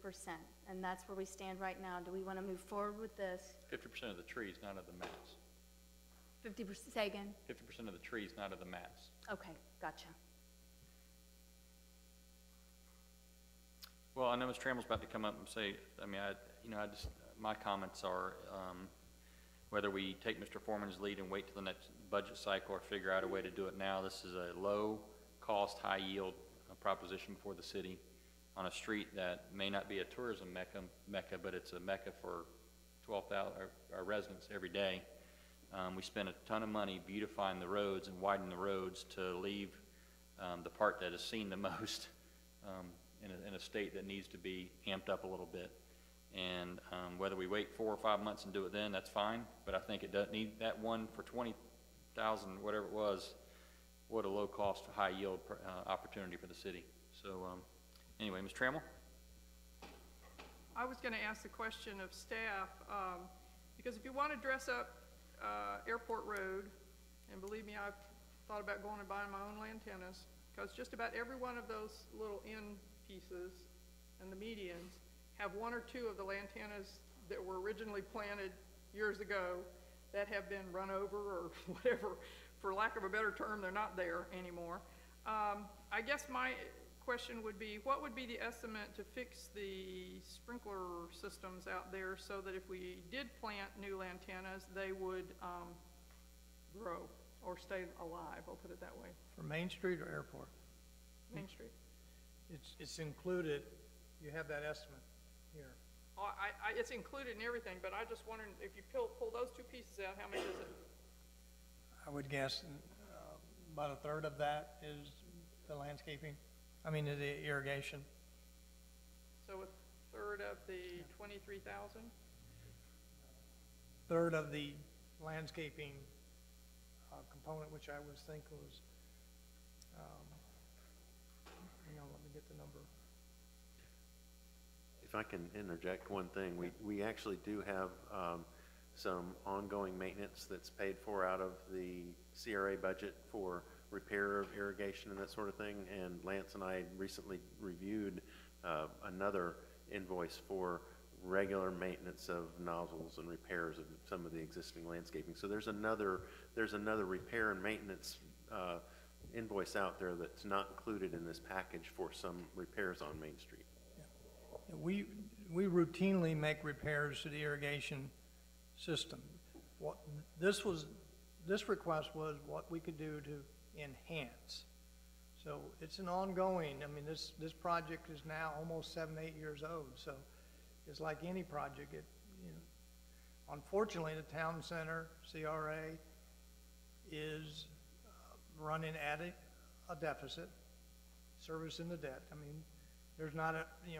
and that's where we stand right now. Do we want to move forward with this? 50% of the trees, not of the mats. 50%, say again? 50% of the trees, not of the mats. Okay, gotcha. Well, I know Ms. Trammell's about to come up and say, my comments are, whether we take Mr. Foreman's lead and wait till the next budget cycle or figure out a way to do it now. This is a low-cost, high-yield proposition for the city on a street that may not be a tourism mecca, but it's a mecca for 12,000 our residents every day. We spend a ton of money beautifying the roads and widening the roads to leave the part that is seen the most in a state that needs to be amped up a little bit. And whether we wait 4 or 5 months and do it then, that's fine. But I think it doesn't need that one for 20,000, whatever it was. What a low-cost, high-yield opportunity for the city. So anyway, Ms. Trammell? I was going to ask the question of staff, because if you want to dress up Airport Road and believe me, I've thought about going and buying my own lanternas, because just about every one of those little end pieces and the medians have one or two of the lanternas that were originally planted years ago that have been run over or whatever. For lack of a better term, they're not there anymore. I guess my question would be, what would be the estimate to fix the sprinkler systems out there so that if we did plant new lanternas, they would grow or stay alive, I'll put it that way? For Main Street or Airport? Main Street. It's included, you have that estimate here. Oh, it's included in everything, but I just wondered if you pull those two pieces out, how much is it? I would guess about a third of that is the landscaping, the irrigation. So a third of the 23,000? Third of the landscaping component, which I was thinking was, hang on, let me get the number. If I can interject one thing, we actually do have some ongoing maintenance that's paid for out of the CRA budget for repair of irrigation and that sort of thing. And Lance and I recently reviewed another invoice for regular maintenance of nozzles and repairs of some of the existing landscaping. So there's another repair and maintenance invoice out there that's not included in this package for some repairs on Main Street. We routinely make repairs to the irrigation system. This request was what we could do to enhance. So it's an ongoing, this project is now almost 7, 8 years old. So it's like any project. Unfortunately, the town center, CRA, is running at a deficit, servicing the debt. There's not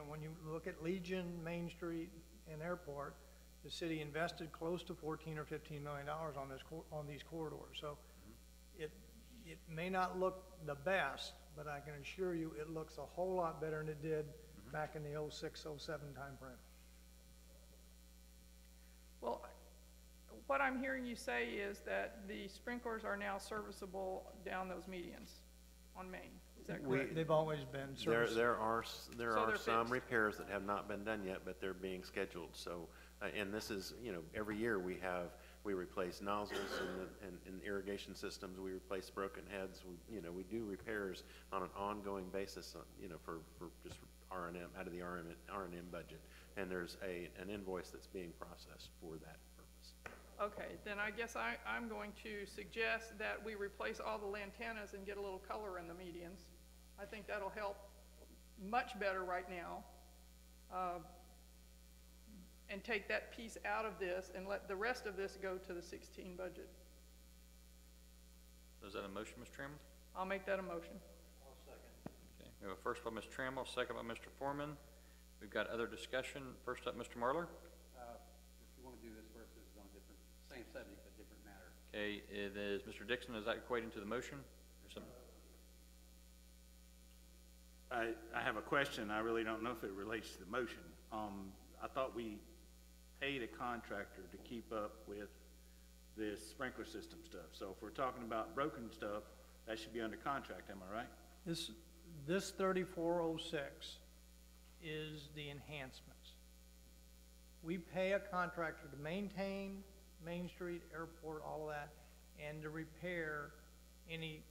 when you look at Legion, Main Street, and Airport, the city invested close to $14 or $15 million on these corridors. So it may not look the best, but I can assure you it looks a whole lot better than it did back in the 06, 07 timeframe. Well, what I'm hearing you say is that the sprinklers are now serviceable down those medians on Main. Is that correct? They've always been serviceable. There are some fixed. repairs that have not been done yet, but they're being scheduled. So, and this is, every year we replace nozzles and irrigation systems. We replace broken heads. We do repairs on an ongoing basis, for just R&M, out of the R&M budget. And there's an invoice that's being processed for that purpose. Okay, then I guess I'm going to suggest that we replace all the lanternas and get a little color in the medians. I think that'll help much better right now. And take that piece out of this and let the rest of this go to the 16 budget. So is that a motion, Mr. Trammell? I'll make that a motion. I'll second. Okay, we have a first by Mr. Trammell, second by Mr. Foreman. We've got other discussion. First up, Mr. Marler. If you want to do this versus on a different, same subject, but different matter. Okay, it is Mr. Dixon. Is that equating to the motion or something? I have a question. I really don't know if it relates to the motion. I thought we paid a contractor to keep up with this sprinkler system stuff. So if we're talking about broken stuff, that should be under contract, am I right? This 3406 is the enhancements. We pay a contractor to maintain Main Street, Airport, all of that, and to repair any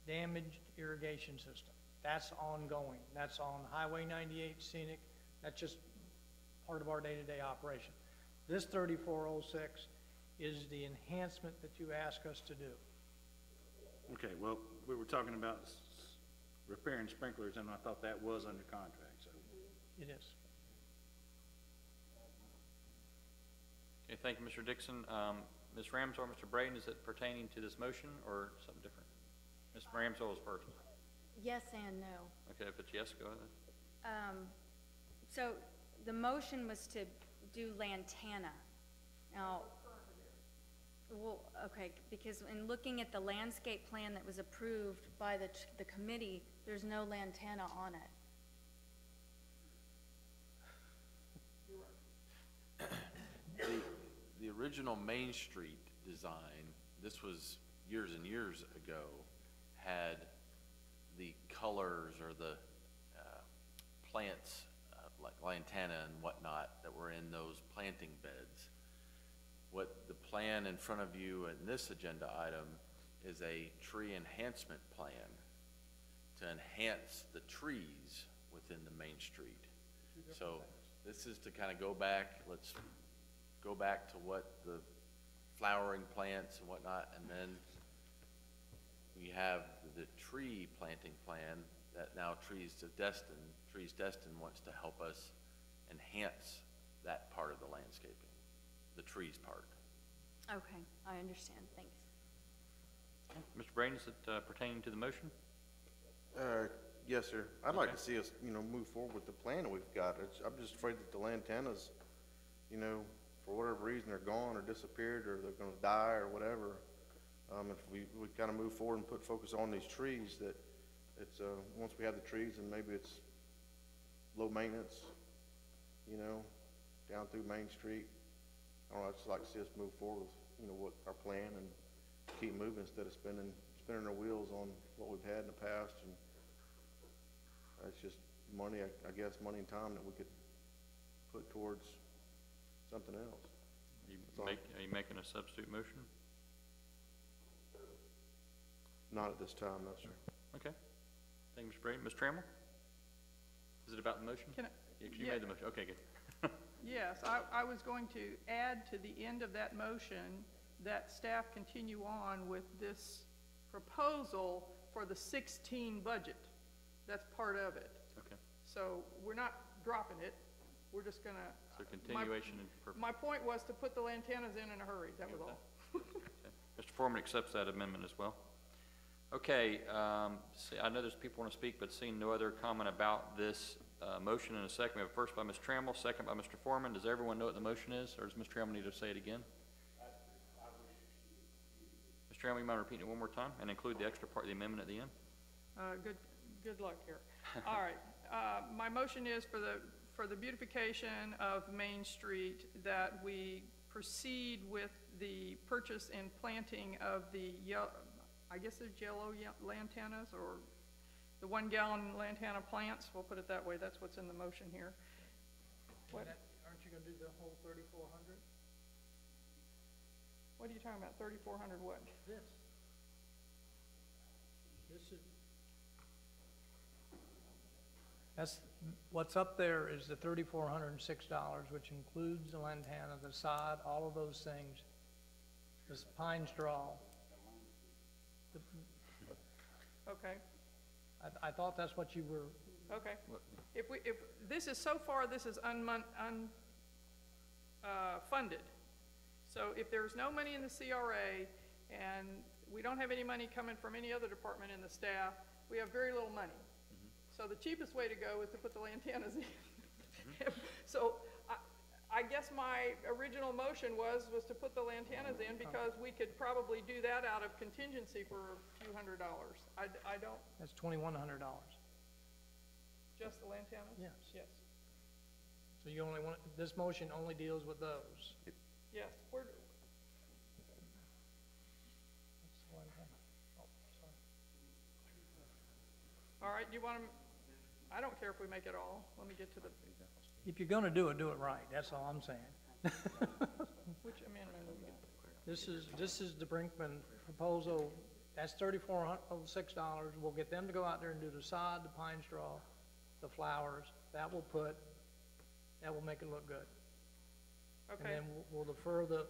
damaged irrigation system. That's ongoing. That's on Highway 98, Scenic. That's just part of our day-to-day operation. This 3406 is the enhancement that you ask us to do. Okay, well, we were talking about repairing sprinklers, and I thought that was under contract, so. It is. Okay, thank you, Mr. Dixon. Ms. Ramsell or Mr. Braden, is it pertaining to this motion or something different? Ms. Ramsell is first. Yes and no. Okay, if it's yes, go ahead. So the motion was to do lantana. Now, well, okay, because in looking at the landscape plan that was approved by the committee, there's no lantana on it. The original Main Street design, this was years and years ago had the colors or the plants like lantana and whatnot that were in those planting beds. What the plan in front of you in this agenda item is a tree enhancement plan to enhance the trees within the main street. So this is to kind of go back, let's go back to what the flowering plants and whatnot, and then we have the tree planting plan that now Trees Destin wants to help us enhance that part of the landscaping, the trees part. Okay, I understand, thanks. Mr. Braden, is it pertaining to the motion? Yes, sir. I'd like to see us, move forward with the plan that we've got. I'm just afraid that the lantanas, for whatever reason, they're gone or disappeared or they're gonna die or whatever. If we kind of move forward and put focus on these trees, that it's, once we have the trees, and maybe it's low maintenance, down through Main Street. I don't know, I'd just like to see us move forward with, what our plan and keep moving instead of spinning our wheels on what we've had in the past. And it's just money, I guess, money and time that we could put towards something else. Are you making a substitute motion? Not at this time, no, sir. Okay. Thank you, Mr. Braden. Ms. Trammell? Is it about the motion? You made the motion. Okay, good. Yes, I was going to add to the end of that motion that staff continue on with this proposal for the 16 budget. That's part of it. Okay. So we're not dropping it. We're just gonna. So continuation and purpose. My point was to put the lantanas in a hurry. That was all. Okay. Mr. Foreman accepts that amendment as well. Okay, I know there's people want to speak, but seeing no other comment about this motion in a second. We have a first by Ms. Trammell, second by Mr. Foreman. Does everyone know what the motion is, or does Ms. Trammell need to say it again? Ms. Trammell, you mind repeating it one more time and include the extra part of the amendment at the end? Good luck here. All right. My motion is for the beautification of Main Street that we proceed with the purchase and planting of the I guess they're yellow lantanas, or the 1 gallon lantana plants. We'll put it that way. That's what's in the motion here. What? Aren't you gonna do the whole 3,400? What are you talking about? 3,400 what? This is, that's, what's up there is the $3,406, which includes the lantana, the sod, all of those things. This pine straw. Okay. I thought that's what you were. Okay. If this is, so far, this is funded. So if there's no money in the CRA and we don't have any money coming from any other department in the staff, we have very little money. So the cheapest way to go is to put the lantanas in. So I guess my original motion was to put the lantanas in because we could probably do that out of contingency for a few $100s. I don't. That's $2,100. Just the lantanas? Yes. Yes. So you only want, this motion only deals with those. Yes. All right, do you want to, I don't care if we make it all. Let me get to the. If you're gonna do it right. That's all I'm saying. Which amendment is that? This is the Brinkman proposal. That's $3,406. We'll get them to go out there and do the sod, the pine straw, the flowers. That will make it look good. Okay. And then we'll defer the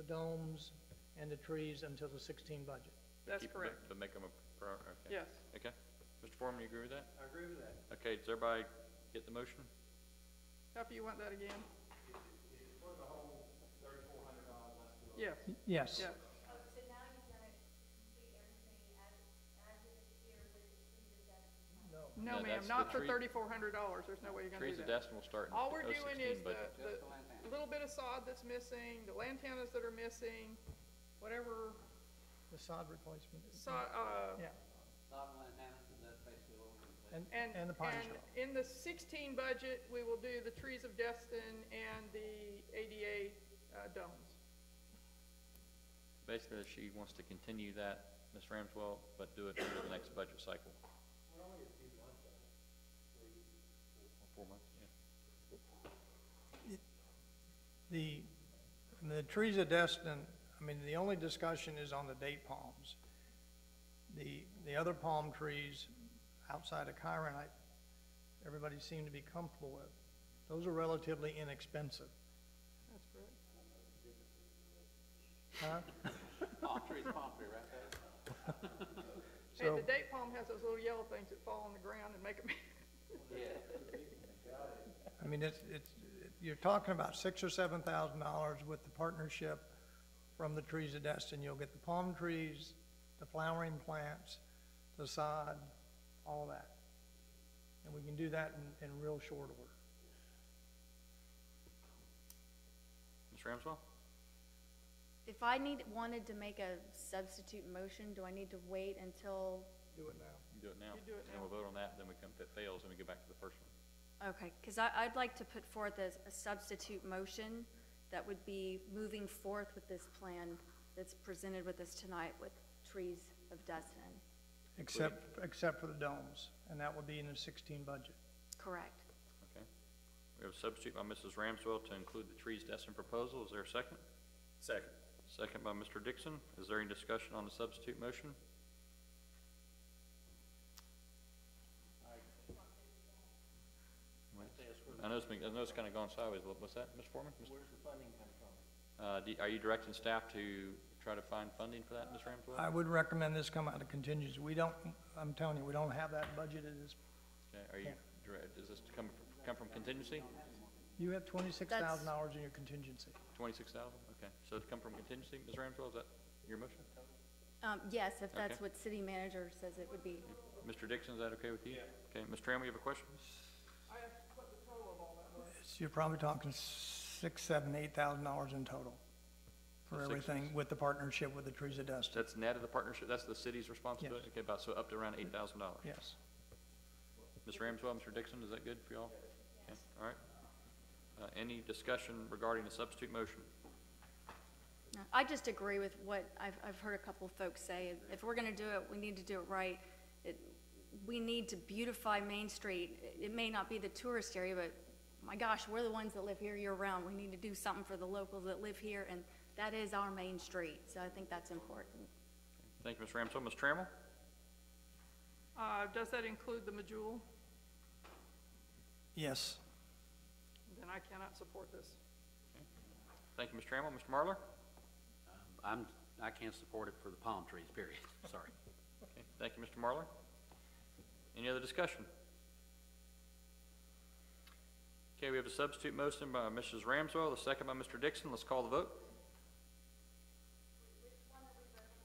domes and the trees until the 16 budget. That's correct. To make them a priority, okay. Yes. Okay. Mr. Foreman, you agree with that? I agree with that. Okay, does everybody get the motion? Duffy, you want that again? For the whole $3,400. Yes. Yes. Yes. So now you're gonna complete everything as it is here with the trees of Destin? No, No, ma'am, that's not the for tree- $3,400. There's no way you're gonna Trees do of that. Destin will start in All we're the doing 016 is budget. the little bit of sod that's missing, the lantanas that are missing, whatever The sod replacement. sod, Yeah. Sod and lantanas, and that's basically what we're gonna And the pine straw. in the 16 budget, we will do the Trees of Destin and the ADA domes. basically that she wants to continue that, Ms. Ramswell, but do it through the next budget cycle. We're only a few months out. 4 months, yeah. The trees of Destin, I mean, the only discussion is on the date palms. The other palm trees outside of Chiron, everybody seemed to be comfortable with. Those are relatively inexpensive. That's correct. Huh? Palm tree, right there. Hey, the date palm has those little yellow things that fall on the ground and make them. I mean, you're talking about $6,000 or $7,000 with the partnership from the trees of Destin. You'll get the palm trees, the flowering plants, the sod, all that. And we can do that in real short order. Ms. Ramswell? If I wanted to make a substitute motion, do I need to wait until? Do it now. You do it now. You do it And now. we'll vote on that, then we come, if it fails, then we go back to the first one. Okay, because I'd like to put forth a substitute motion that would be moving forth with this plan that's presented with us tonight with trees of Destin. Except for the domes, and that would be in the 16 budget. Correct. Okay. We have a substitute by Mrs. Ramswell to include the trees Destin proposal. Is there a second? Second. Second by Mr. Dixon. Is there any discussion on the substitute motion? I know it's kind of gone sideways a little. What's that, Mr. Foreman? Where's the funding come from? Are you directing staff to try to find funding for that, Ms. Ramswell? I would recommend this come out of contingency. I'm telling you, we don't have that budgeted as, Okay. Are you, does this come from contingency? you have $26,000 in your contingency. 26,000? Okay. So it's come from contingency, Ms. Ramswell, is that your motion? Yes, if that's Okay. what city manager says it would be. Mr. Dixon, is that okay with you? Yeah. Okay. Ms. Trammell, you have a question? I asked what the total of all that was. You're probably talking $6,000, $7,000, $8,000 in total for So everything with the partnership with the trees of Destin. That's net of the partnership, that's the city's responsibility? Yes. Okay, about, so up to around $8,000? Yes. Ms. Ramswell, Mr. Dixon, is that good for y'all? Okay. All right. Any discussion regarding the substitute motion? No, I just agree with what I've heard a couple of folks say. If we're going to do it, we need to do it right. We need to beautify Main Street. It may not be the tourist area, but my gosh, we're the ones that live here year-round. We need to do something for the locals that live here, and that is our Main Street. So I think that's important. Thank you, Ms. Ramswell. Ms. Trammell? Does that include the Majul? Yes. Then I cannot support this. Thank you, Ms. Trammell. Mr. Marlar? I can't support it for the palm trees, period. Sorry. Okay. Thank you, Mr. Marlar. Any other discussion? Okay, we have a substitute motion by Mrs. Ramswell, the second by Mr. Dixon. Let's call the vote.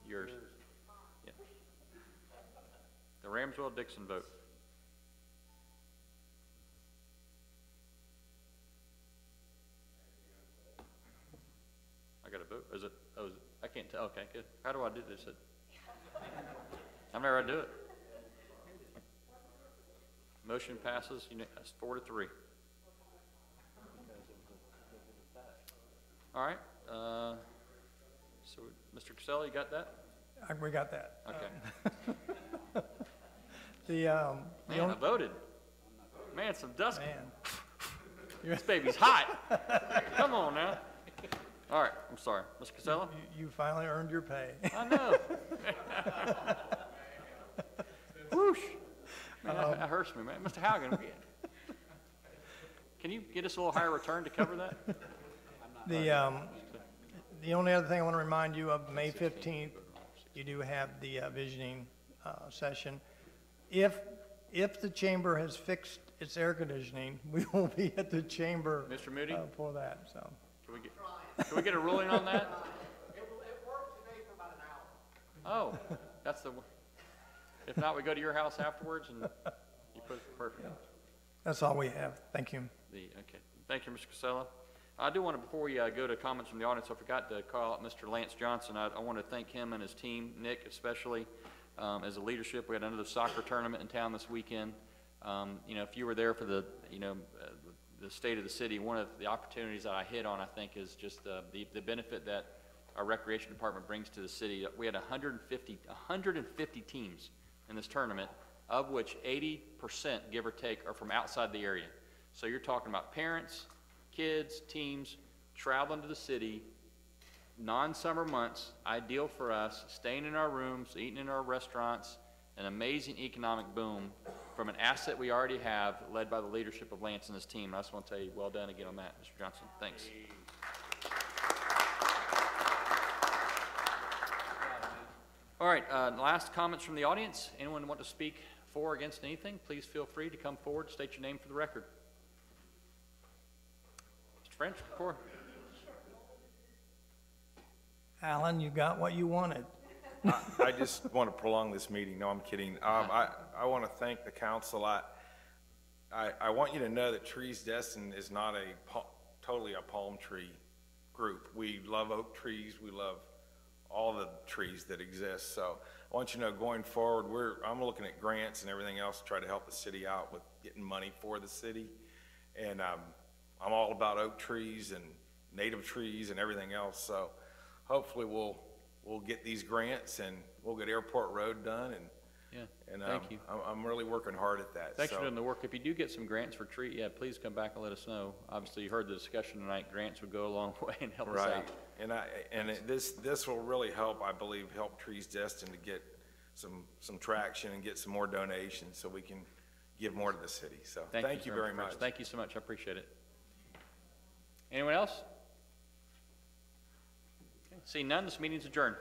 Yours. Yeah. The Ramswell-Dixon vote. I got a vote. Is it, I can't tell. Okay, good. How do I do this? I've never had to do it. Motion passes, that's 4-3. All right, so Mr. Casella, you got that? We got that. Okay. Man, I voted. Man, some dust. Man. This baby's hot. Come on now. All right, I'm sorry. Mr. Casella? You finally earned your pay. I know. Whoosh. Man, that hurts me, man. Mr. Haugen, can you get us a little higher return to cover that? The only other thing I want to remind you of, May 15th, you do have the visioning session. If the chamber has fixed its air conditioning, we will be at the chamber Mr. Moody? For that. So Can we get a ruling on that? It worked today for about an hour. Oh, that's the, if not, we go to your house afterwards and you put it perfect. That's all we have. Thank you. Okay. Thank you, Mr. Casella. I do want to, before we go to comments from the audience, I forgot to call out Mr. Lance Johnson. I want to thank him and his team, Nick especially, as a leadership. We had another soccer tournament in town this weekend. If you were there for the state of the city, one of the opportunities that I hit on, I think, is just the benefit that our recreation department brings to the city. We had 150 teams in this tournament, of which 80%, give or take, are from outside the area. So you're talking about parents, kids, teams, traveling to the city, non-summer months, ideal for us, staying in our rooms, eating in our restaurants, an amazing economic boom from an asset we already have, led by the leadership of Lance and his team. I just want to tell you, well done again on that, Mr. Johnson. Thanks. All right, last comments from the audience. Anyone want to speak for or against anything? Please feel free to come forward, state your name for the record. Mr. French, before. Alan, you got what you wanted. I just want to prolong this meeting. No, I'm kidding. I want to thank the council. I want you to know that Trees Destin is not totally a palm tree group. We love oak trees. We love all the trees that exist. So I want you to know, going forward, I'm looking at grants and everything else to try to help the city out with getting money for the city. And I'm all about oak trees and native trees and everything else. So hopefully we'll get these grants and we'll get Airport Road done. And thank you. I'm really working hard at that. Thanks for doing the work. If you do get some grants for tree, please come back and let us know. Obviously, you heard the discussion tonight. Grants would go a long way and help us out. And this will really help, I believe, help Trees Destin to get some traction and get some more donations so we can give more to the city. So thank you very much. Thank you so much. I appreciate it. Anyone else? Okay. Seeing none, this meeting's adjourned.